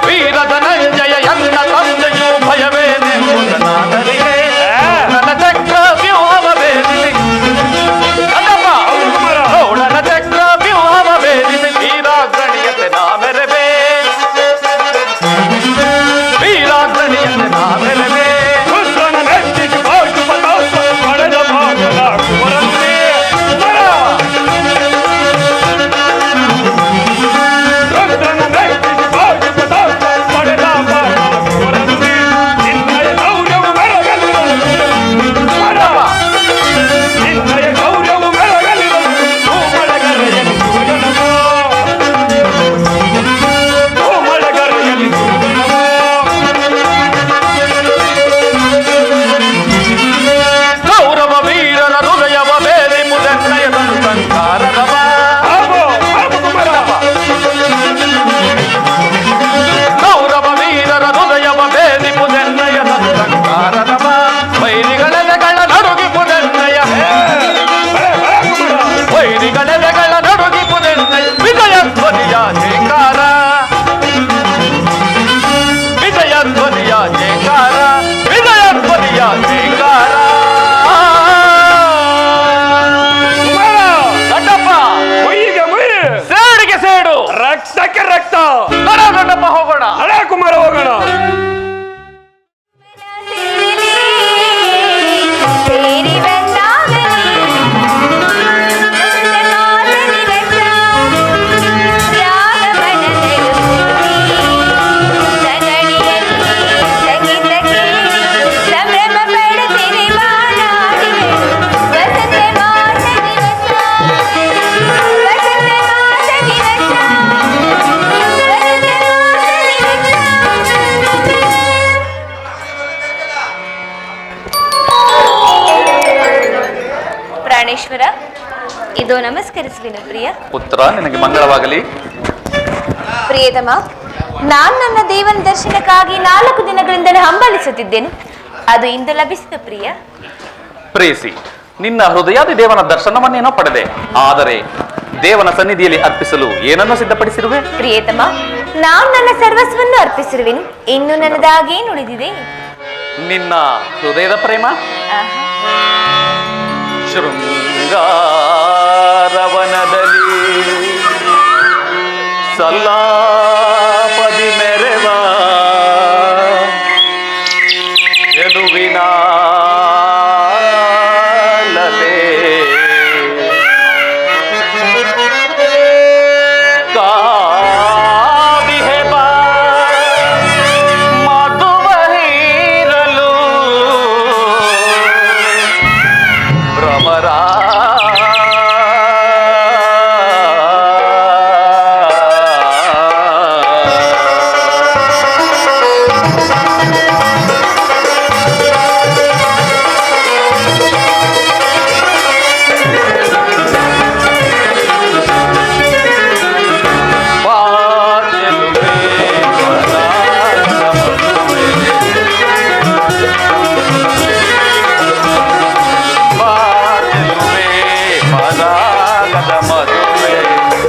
ವೀರ ಧನಂಜಯ ಎನ್ನ ತಂದೆಯು ಭಯವೇನೆಂಬುದ ನಾನರಿಯೇ. ನನ್ನ ಚಕ್ರ ವ್ಯೂಹವ ಭೇದಿಸಿ ದೊಡ್ಡಪ್ಪ, ದ್ರೋಣನ ಚಕ್ರ ವ್ಯೂಹವ ಭೇದಿಸಿ ವೀರಾಗ್ರಣಿಯತೆ ನಾ ಮೆರೆಬೆ. ವೀರಾಗ್ರಣಿಯತೆ ನಾ ಮೆರೆಬೆ. ರುದ್ರನ ಮೆಚ್ಚಿಸಿ ಬಾಹುಪತಾಸ್ತ್ರ ಪಡೆದ ಭಾಗದ ಕುವರಂತೆ. ರುದ್ರನ ಮೆಚ್ಚಿಸಿ ಬಾಹುಪತಾಸ್ತ್ರ ಪಡೆದ ಭಾಗದ ಕುವರಂತೆ. ನಿನ್ನಯ ಗೌರವ ಮೆರಗಲಿರಲು ನಿನ್ನಯ ಗೌರವ ಮೆರಗಲಿರಲು ಭೂಮಳಗರೆಯಲ್ಲಿ ಸೂರ್ಯನಮೋ. ಭೂಮಳಗರೆಯಲ್ಲಿ ಸೂರ್ಯನಮೋ. ಗೌರವ ವೀರರ ಹೃದಯವ ಬೇರಿಪುದೆನ್ನಯದನು ಸಂಸಾರರವ. ಬಾಬು ಬಾಬು ಕುಮಾರ, ಗೌರವ ವೀರರ ಹೃದಯವ ಬೇರಿಪುದೆನ್ನಯದನು ಸಂಸಾರರವ. ವೈರಿಗಳೆಲೆಗಳ ನಡುಗಿಪುದೆನ್ನಯ ವೈರಿಗಳೆಲೆಗಳ ನಡುಗಿಪುದೆನ್ನಯ ವಿಜಯ ಧ್ವನಿಯ ಜೇಕಾರ. ವಿಜಯ ಧ್ವನಿಯ ಜೇಕಾರ. ವಿಜಯ ಧ್ವನಿಯ ಜೇಕಾರ. ದೊಡ್ಡಪ್ಪ, ಮುಯ್ಯಿಗೆ ಮುಯ್ಯಿ, ಸೇಡಿಗೆ ಸೇಡು. ರಕ್ತಕ್ಕೆ ರಕ್ತ. ನಡ ದೊಡ್ಡಪ್ಪ, ಹೋಗೋಣ. ಹಳೆ ಕುಮಾರ, ಹೋಗೋಣ. ಸೇರಿ ಬಂದಾಗಲಿ ಸಂಭ್ರಮ ಪಡುತ್ತಿರಿ ಮಾನಾಡಿವೆ ವಸಂತ ಮಾಸ ದಿವಸ ವಸಂತ ಮಾಸ ದಿವಸ ವಸಂತ ಮಾಸ ದಿವಸ. ಪ್ರಾಣೇಶ್ವರ, ಇದು ನಮಸ್ಕರಿಸುವಿನ ಪ್ರಿಯ. ಪುತ್ರ, ನಿನಗೆ ಮಂಗಳವಾಗಲಿ. ಪ್ರಿಯತಮ, ನಾನು ನನ್ನ ದೇವನ ದರ್ಶನಕ್ಕಾಗಿ 4 ದಿನಗಳಿಂದಲೇ ಹಂಬಲಿಸುತ್ತಿದ್ದೇನೆ. ಅದು ಇಂದು ಲಭಿಸಿತು ಪ್ರಿಯ. ಪ್ರೇಸಿ, ನಿನ್ನ ಹೃದಯಾದಿ ದೇವನ ದರ್ಶನವನ್ನೇನೋ ಪಡೆದೆ, ಆದರೆ ದೇವನ ಸನ್ನಿಧಿಯಲ್ಲಿ ಅರ್ಪಿಸಲು ಏನನ್ನು ಸಿದ್ಧಪಡಿಸಿರುವೆ? ಪ್ರಿಯತಮ, ನಾನು ನನ್ನ ಸರ್ವಸ್ವನ್ನು ಅರ್ಪಿಸಿರುವೆನು. ಇನ್ನು ನನ್ನದಾಗೇನು ಉಳಿದಿದೆ? ನಿನ್ನ ಹೃದಯದ ಪ್ರೇಮ ಶೃಂಗಾರವನದಲ್ಲಿ ಸಲ್ಲಾಪದಿ ಮೆರೆವ ಗೆಲುವಿನ ಲಲೆ ಕಾದಿಹೆ ಬಾ ಮಧುವ ಹೀರಲು ಭ್ರಮರ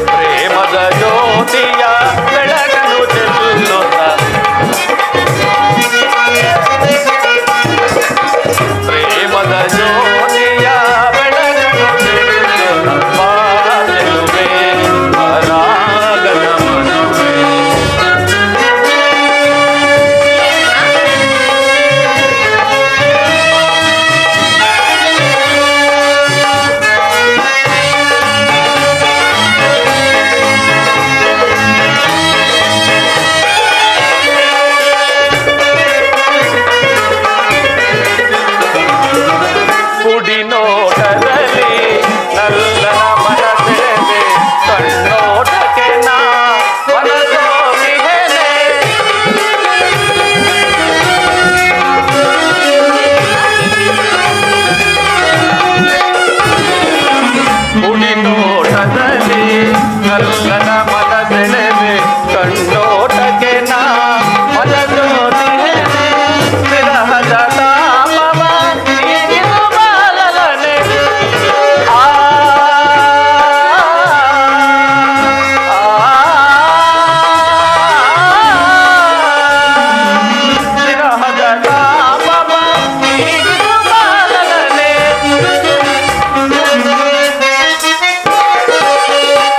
ಪ್ರೇಮದ ಜ್ಯೋತಿಯ ಬೆಳಗನು ಚೆಲ್ಲುತ್ತ ಪ್ರೇಮದ ಜ್ಯೋತಿಯ ಬೆಳಗನು ಚೆಲ್ಲುತ್ತ ಚೆಲುವೆ ಪರಾಗದ ಮದುವೆ ಕುಡಿ ನೋಟದಲ್ಲಿ ನಲ್ಲನ ಮನಸೆಳೆದೆ ಕಣ್ಣೋಟಕ್ಕೆ ನಾ ಮನಸೋಗಿಹೆನೆ ಕುಡಿ ನೋಟದಲ್ಲಿ ನಲ್ಲನ ಮನಸೆಳೆದೆ ಕಣ್ಣೋಟಕ್ಕೆ ನಾ ಮನಸೋಗಿಹೆನೆ ವಿರಹದ ತಾಪವ ನೀಗಿದು ಬಾಲಲನೆ ವಿರಹದ ತಾಪವ ನೀಗಿದು ಬಾಲಲನೆ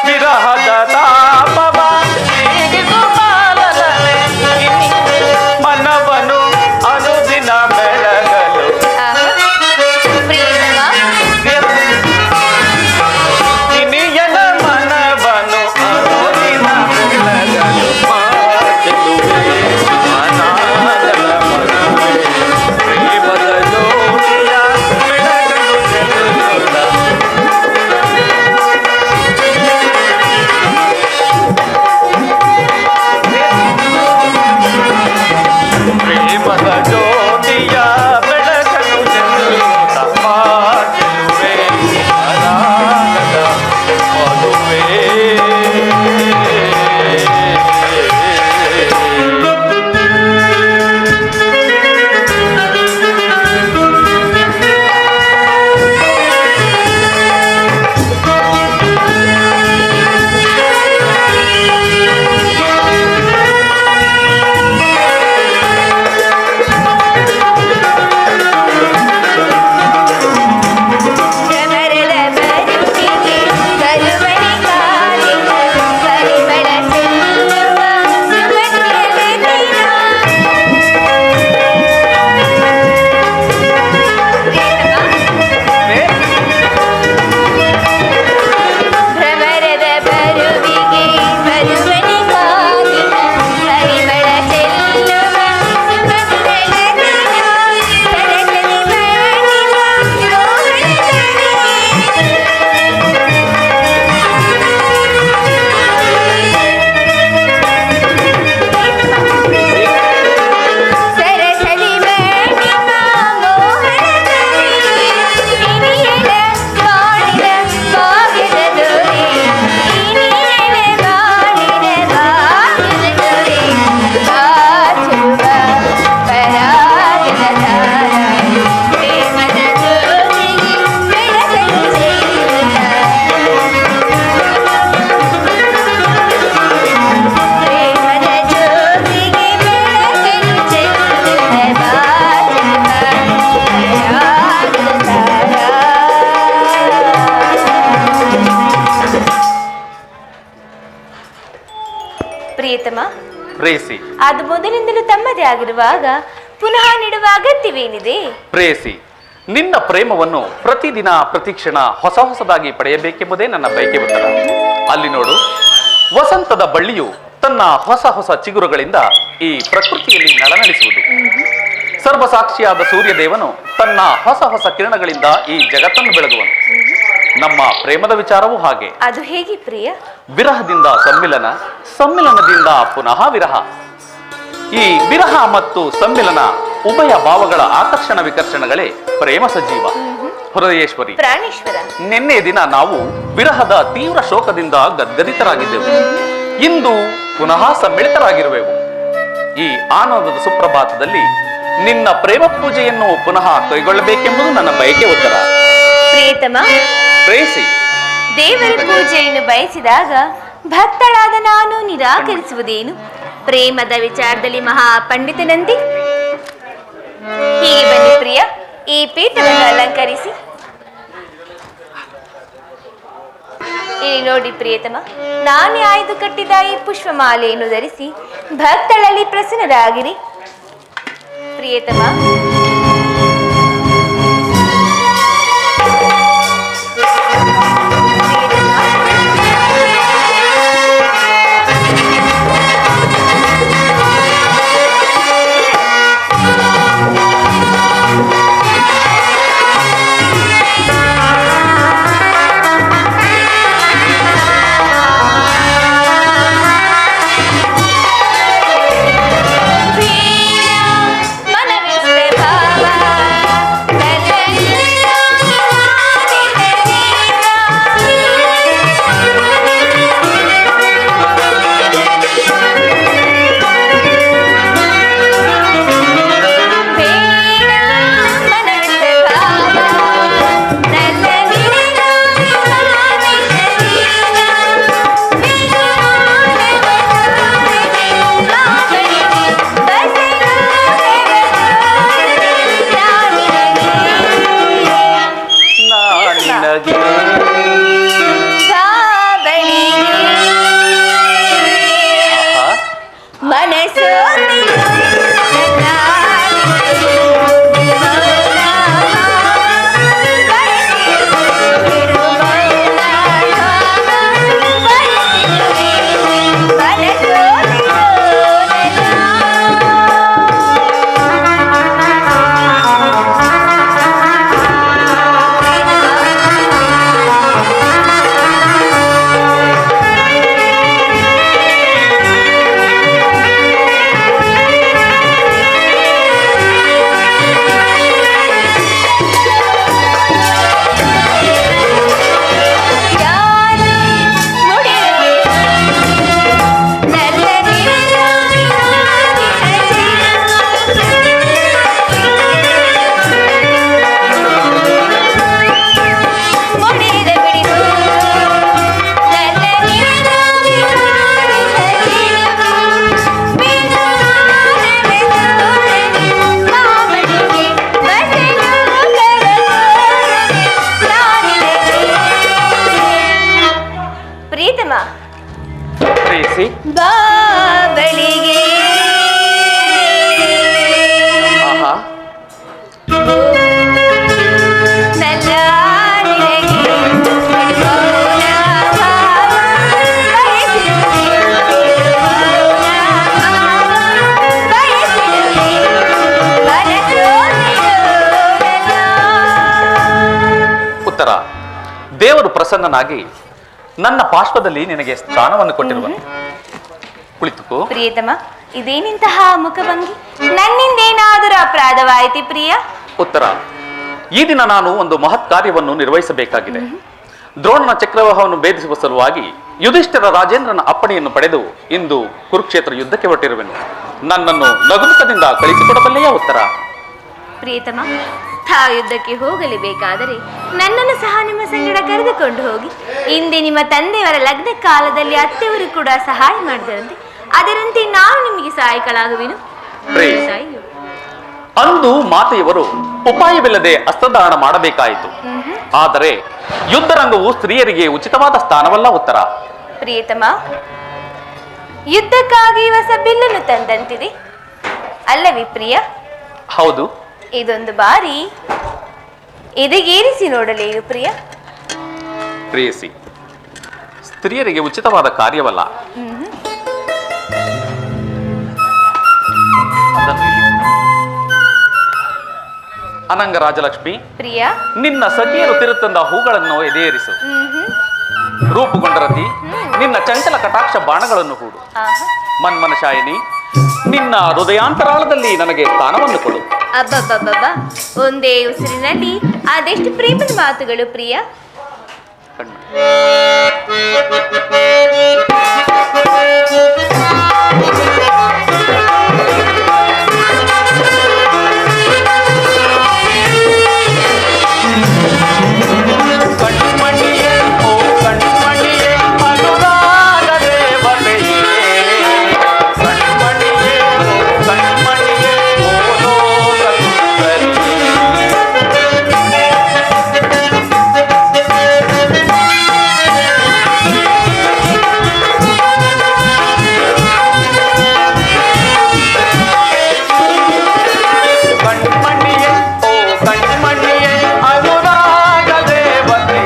ವಿರಹದ ಪ್ರಿಯತಮ, ಪ್ರೇಯಸಿ ಅದು ಮೊದಲಿಂದಲೂ ತಮ್ಮದೇ ಆಗಿರುವಾಗ ಪುನಃ ನೀಡುವ ಅಗತ್ಯವೇನಿದೆ? ಪ್ರೇಯಸಿ, ನಿನ್ನ ಪ್ರೇಮವನ್ನು ಪ್ರತಿದಿನ ಪ್ರತಿಕ್ಷಣ ಹೊಸ ಹೊಸದಾಗಿ ಪಡೆಯಬೇಕೆಂಬುದೇ ನನ್ನ ಬಯಕೆ ಉತ್ತರ. ಅಲ್ಲಿ ನೋಡು, ವಸಂತದ ಬಳ್ಳಿಯು ತನ್ನ ಹೊಸ ಹೊಸ ಚಿಗುರುಗಳಿಂದ ಈ ಪ್ರಕೃತಿಯಲ್ಲಿ ನಳನಳಿಸುವುದು. ಸರ್ವಸಾಕ್ಷಿಯಾದ ಸೂರ್ಯದೇವನು ತನ್ನ ಹೊಸ ಹೊಸ ಕಿರಣಗಳಿಂದ ಈ ಜಗತ್ತನ್ನು ಬೆಳಗುವನು. ನಮ್ಮ ಪ್ರೇಮದ ವಿಚಾರವೂ ಹಾಗೆ. ಅದು ಹೇಗೆ ಪ್ರಿಯ? ವಿರಹದಿಂದ ಸಮ್ಮಿಲನ, ಸಮ್ಮಿಲನದಿಂದ ಪುನಃ ವಿರಹ. ಈ ವಿರಹ ಮತ್ತು ಸಮ್ಮಿಲನ ಉಭಯ ಭಾವಗಳ ಆಕರ್ಷಣ ವಿಕರ್ಷಣಗಳೇ ಪ್ರೇಮ ಸಜೀವ. ಹೃದಯೇಶ್ವರಿ, ಪ್ರಾಣೇಶ್ವರ, ನಿನ್ನೆ ದಿನ ನಾವು ವಿರಹದ ತೀವ್ರ ಶೋಕದಿಂದ ಗದ್ಗದಿತರಾಗಿದ್ದೆವು. ಇಂದು ಪುನಃ ಸಮ್ಮಿಳಿತರಾಗಿರುವೆವು. ಈ ಆನಂದದ ಸುಪ್ರಭಾತದಲ್ಲಿ ನಿನ್ನ ಪ್ರೇಮ ಪೂಜೆಯನ್ನು ಪುನಃ ಕೈಗೊಳ್ಳಬೇಕೆಂಬುದು ನನ್ನ ಬಯಕೆ ಉತ್ತರ. ಪ್ರಿಯತಮ, ಪ್ರೇಯಸಿ, ದೇವರ ಪೂಜೆಯನ್ನು ಬಯಸಿದಾಗ ಭಕ್ತಳಾದ ನಾನು ನಿರಾಕರಿಸುವುದೇನು? ಪ್ರೇಮದ ವಿಚಾರದಲ್ಲಿ ಮಹಾ ಪಂಡಿತನಂತೆ ಹೀಗೆ ಬನ್ನಿ ಪ್ರಿಯ, ಈ ಪೀಠವನ್ನು ಅಲಂಕರಿಸಿ. ಇಲ್ಲಿ ನೋಡಿ ಪ್ರಿಯತಮ, ನಾನೇ ಆಯ್ದು ಕಟ್ಟಿದ ಈ ಪುಷ್ಪಮಾಲೆಯನ್ನು ಧರಿಸಿ ಭಕ್ತಳಲ್ಲಿ ಪ್ರಸನ್ನರಾಗಿರಿ. ಪ್ರಿಯತಮ, ಪ್ರೇಯಸಿ, ಬಾಬಳಿಗೆ ಆಹಾ, ಉತ್ತರ. ದೇವರು ಪ್ರಸನ್ನನಾಗಿ ನನ್ನ ಪಾರ್ಶ್ವದಲ್ಲಿ ನಿನಗೆ ಸ್ಥಾನವನ್ನು ಕೊಟ್ಟಿರುವನು. ಕುಳಿತುಕೋ. ಪ್ರಿಯತಮ, ಇದೇನಿಂತಹ ಮುಖಭಂಗಿ? ನನ್ನಿಂದೇನಾದರೂ ಅಪರಾಧವಾಯಿತು ಪ್ರಿಯ? ಉತ್ತರ. ಈ ದಿನ ನಾನು ಒಂದು ಮಹತ್ ಕಾರ್ಯವನ್ನು ನಿರ್ವಹಿಸಬೇಕಾಗಿದೆ. ದ್ರೋಣನ ಚಕ್ರವ್ಯೂಹವನ್ನು ಭೇದಿಸುವ ಸಲುವಾಗಿ ಯುಧಿಷ್ಠಿರ ರಾಜೇಂದ್ರನ ಅಪ್ಪಣೆಯನ್ನು ಪಡೆದು ಇಂದು ಕುರುಕ್ಷೇತ್ರ ಯುದ್ಧಕ್ಕೆ ಹೊರಟಿರುವೆನು. ನನ್ನನ್ನು ನಗುಮುಖದಿಂದ ಕಳಿಸಿಕೊಡಬಲ್ಲೆಯಾ? ಉತ್ತರ. ಪ್ರಿಯತಮ, ಯುದ್ಧಕ್ಕೆ ಹೋಗಲೇಬೇಕಾದರೆ ನನ್ನನ್ನು ಸಹ ನಿಮ್ಮ ಸಂಗಡ ಕರೆದುಕೊಂಡು ಹೋಗಿ. ಹಿಂದೆ ನಿಮ್ಮ ತಂದೆಯವರ ಲಗ್ನ ಕಾಲದಲ್ಲಿ ಅತ್ತೆಯವರು ಕೂಡ ಸಹಾಯ ಮಾಡಿದರಂತೆ, ಅದರಂತೆ ನಾನು ನಿಮಗೆ ಸಹಾಯಕಳಾಗುವೆನು. ಅಂದು ಮಾತೆಯವರು ಉಪಾಯವಿಲ್ಲದೆ ಅಸ್ತ್ರದಾನ ಮಾಡಬೇಕಾಯಿತು. ಆದರೆ ಯುದ್ಧರಂಗವು ಸ್ತ್ರೀಯರಿಗೆ ಉಚಿತವಾದ ಸ್ಥಾನವಲ್ಲ. ಉತ್ತರ. ಪ್ರಿಯತಮ, ಯುದ್ಧಕ್ಕಾಗಿ ಹೊಸ ಬಿಲ್ಲನ್ನು ತಂದಂತಿದೆ ಅಲ್ಲವೇ ಪ್ರಿಯ? ಹೌದು. ಇದೊಂದು ಬಾರಿ ಎದೆಗೇರಿಸಿ ನೋಡಲೇನು ಪ್ರಿಯ? ಪ್ರೇಯಸಿ, ಸ್ತ್ರೀಯರಿಗೆ ಉಚಿತವಾದ ಕಾರ್ಯವಲ್ಲ. ಅದನ್ನು ಇಲ್ಲಿ. ಅನಂಗ ರಾಜಲಕ್ಷ್ಮಿ, ಪ್ರಿಯ, ನಿನ್ನ ಸಖಿಯರು ತಿರುತಂದ ಹೂಗಳನ್ನು ಎದೆಯೇರಿಸು. ರೂಪುಗೊಂಡರತಿ, ನಿನ್ನ ಚಂಚಲ ಕಟಾಕ್ಷ ಬಾಣಗಳನ್ನು ಹೂಡು. ಮನ್ಮನಶಾಯಿನಿ, ನಿನ್ನ ಹೃದಯಾಂತರಾಳದಲ್ಲಿ ನನಗೆ ಸ್ಥಾನವನ್ನು ಕೊಡು. ಅಬ್ಬಬ್ಬಬ್ಬ, ಒಂದೇ ಉಸಿರಿನಲ್ಲಿ ಅದೆಷ್ಟು ಪ್ರೇಮದ ಮಾತುಗಳು ಪ್ರಿಯ. ಕಣ್ಮಣಿಯೇ ಓ ಕಣ್ಮಣಿಯೇ ಅನುರಾಗ ದೇವತೆ.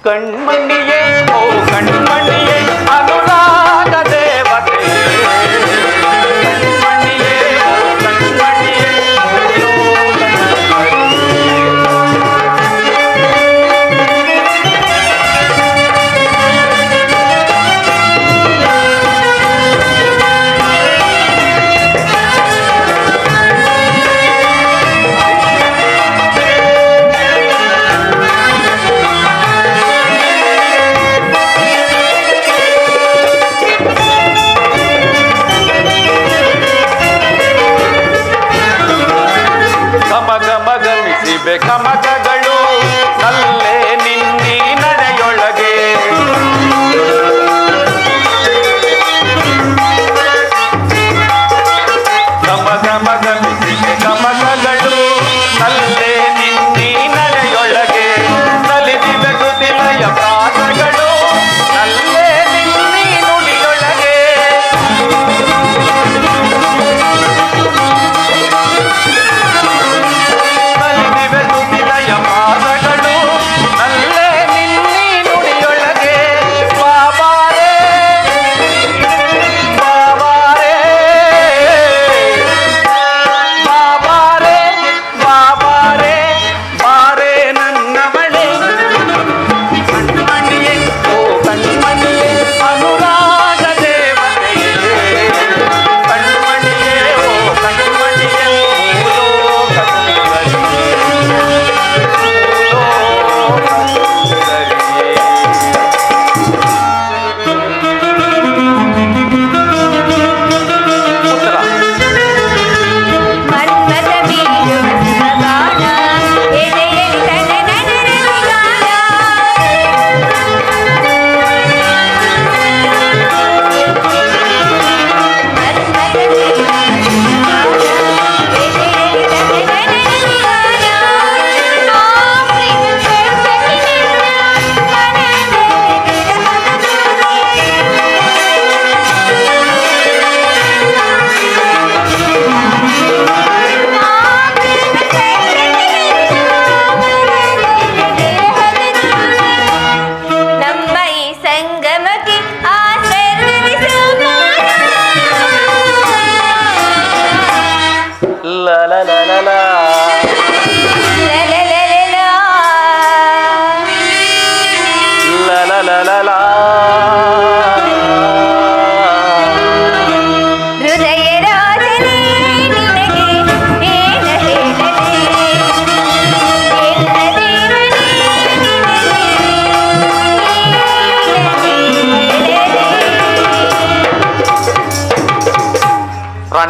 ಕಣ್ಮಣಿಯೇ ಓ ಕಣ್ಮಣಿಯೇ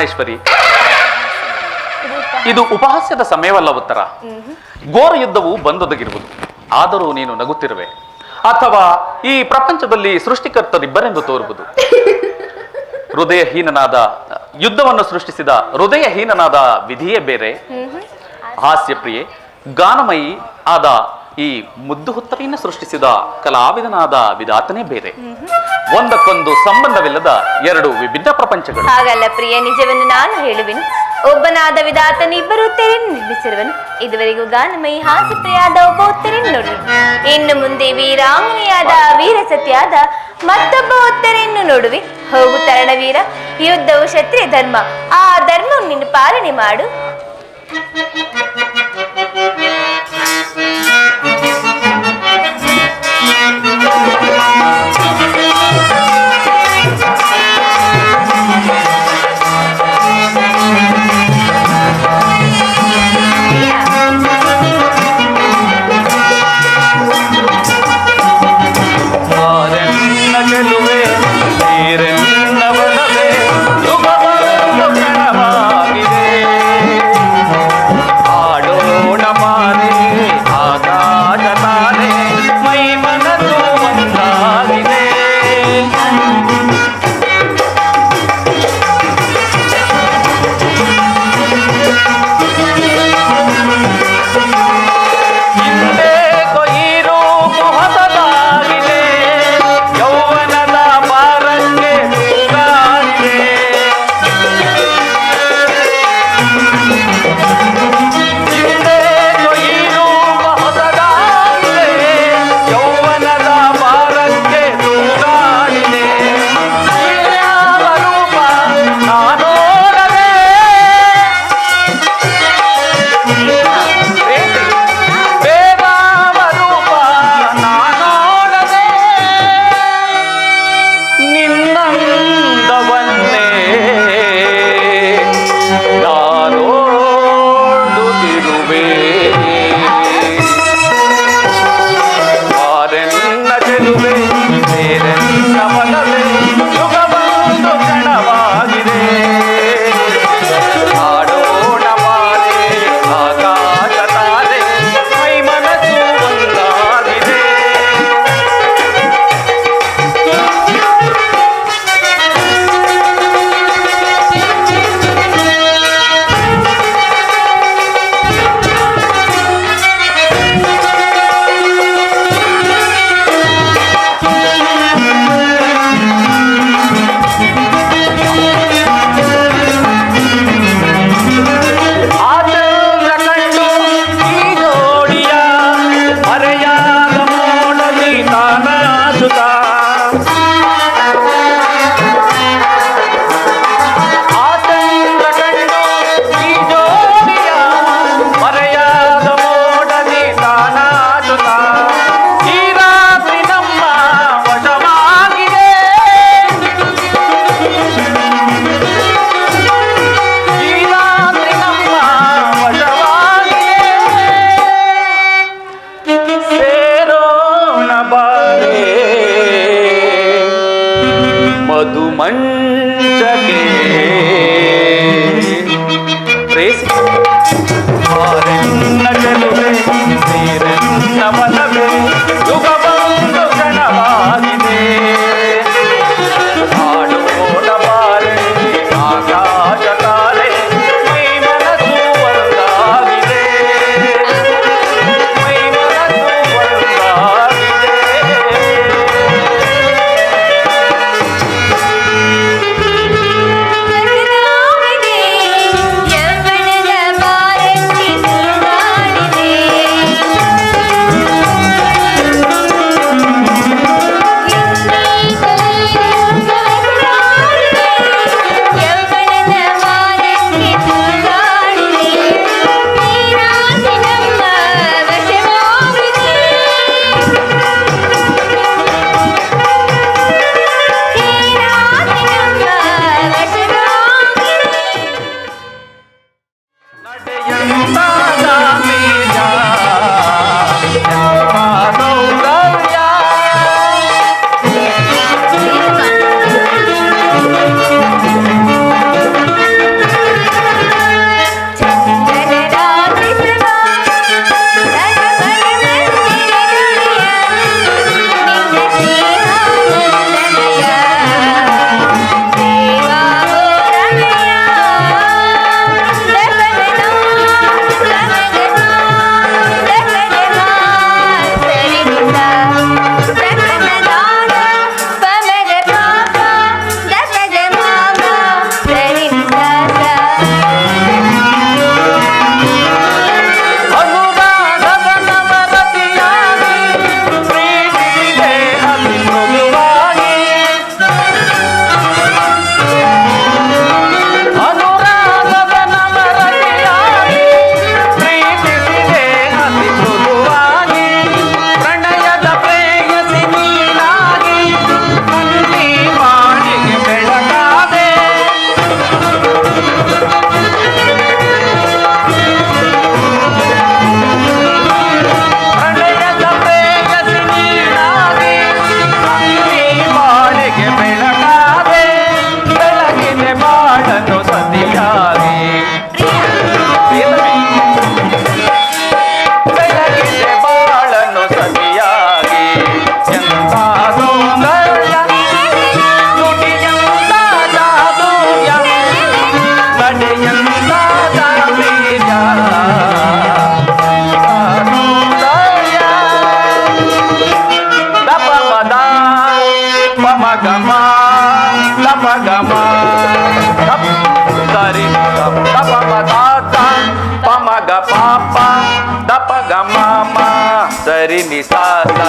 ಪ್ರಾಣೇಶ್ವರಿ, ಇದು ಉಪಹಾಸ್ಯದ ಸಮಯವಲ್ಲ ಉತ್ತರ. ಘೋರ ಯುದ್ಧವು ಬಂದೊದಗಿರುವುದು, ಆದರೂ ನೀನು ನಗುತ್ತಿರುವೆ. ಅಥವಾ ಈ ಪ್ರಪಂಚದಲ್ಲಿ ಸೃಷ್ಟಿಕರ್ತರಿಬ್ಬರೆಂದು ತೋರುವುದು. ಹೃದಯಹೀನನಾದ ಯುದ್ಧವನ್ನು ಸೃಷ್ಟಿಸಿದ ಹೃದಯಹೀನನಾದ ವಿಧಿಯೇ ಬೇರೆ, ಹಾಸ್ಯಪ್ರಿಯೆ ಗಾನಮಯಿ ಆದ ಈ ಮುದ್ದು ಹುತ್ತರಿಯನ್ನು ಸೃಷ್ಟಿಸಿದ ಕಲಾವಿದನಾದ ವಿಧಾತನೇ ಬೇರೆ. ಒಂದಕ್ಕೊಂದು ಸಂಬಂಧವಿಲ್ಲದ ಎರಡು ವಿಭಿನ್ನ ಪ್ರಪಂಚಗಳು. ಹಾಗಲ್ಲ ಪ್ರಿಯ, ನಿಜವನ್ನು ನಾನು ಹೇಳುವೆನು. ಒಬ್ಬನಾದ ವಿಧಾತನ ಇಬ್ಬರು ಉತ್ತರೆಯನ್ನು ನಿರ್ಮಿಸಿರುವನು. ಇದುವರೆಗೂ ಗಾನಮಯಿ ಹಾಸ್ಯಪ್ರಿಯಾದ ಒಬ್ಬ ಉತ್ತರೆಯನ್ನು ನೋಡುವೆ. ಇನ್ನು ಮುಂದೆ ವೀರಾಂಗನೆಯಾದ ವೀರ ಸತ್ಯಾದ ಮತ್ತೊಬ್ಬ ಉತ್ತರೆಯನ್ನು ನೋಡುವೆ. ಹೋಗು ತರಣವೀರ, ಯುದ್ಧವು ಕ್ಷತ್ರಿಯ ಧರ್ಮ, ಆ ಧರ್ಮವನ್ನು ನೀನು ಪಾಲನೆ ಮಾಡು. ಯೌವನದ ನಿ ಸಾ ಸಾ.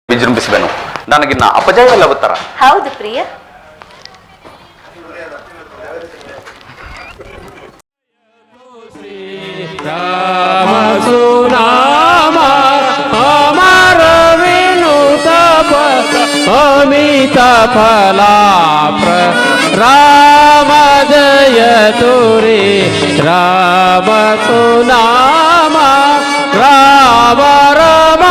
ವಿಜೃಂಭಿಸುವೆನು. ನನಗಿನ್ನ ಅಪಜಯವಲ್ಲ ಉತ್ತರ. ಹೌದು ಪ್ರಿಯ. ರಾಮ ಸುನಾಮ ಅಮರ ವಿನುತ ಅಮಿತ ಫಲಾಪ್ರ ರಾಮ ಜಯತು ರೇ ರಾಮ ಸುನಾಮ ರಾಮ ರಮ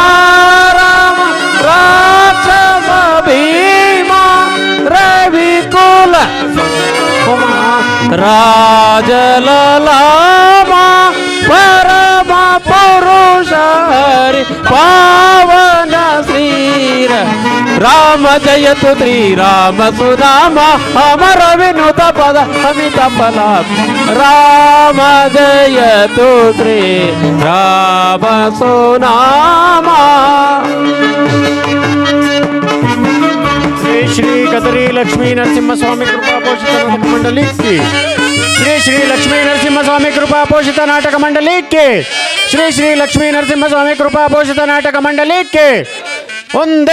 ರಾಮ ರಾಕ್ಷಸ ಭೀಮ ರವಿಕುಲ ರಾಜಲಲಾಮ ಪರಮ ಪುರುಷ ಹರಿ ಪಾವನ ಶ್ರೀರ ರಾಮ ಜಯತು ಶ್ರೀರಾಮ ಸುನಾಮ ಅಮರ ವಿನುತ ಪದ ಅಮಿತ ಫಲ ರಾಮ ಜಯತು ಶ್ರೀ ರಾಮ ಸುನಾಮ. ಶ್ರೀ ಶ್ರೀ ಕದರಿ ಲಕ್ಷ್ಮೀ ನರಸಿಂಹಸ್ವಾಮಿ ಕೃಪಾ ಪೋಷಿತ ನಾಟಕ ಮಂಡಳಿ ಕಿ ಶ್ರೀ ಶ್ರೀ ಲಕ್ಷ್ಮೀ ನರಸಿಂಹಸ್ವಾಮಿ ಕೃಪಾ ಪೋಷಿತ ನಾಟಕ ಮಂಡಳಿ ಕಿ ಶ್ರೀ ಶ್ರೀ ಲಕ್ಷ್ಮೀ ನರಸಿಂಹಸ್ವಾಮಿ ಕೃಪಾ ಪೋಷಿತ ನಾಟಕ ಮಂಡಳಿ ಕಿ ಒಂದೇ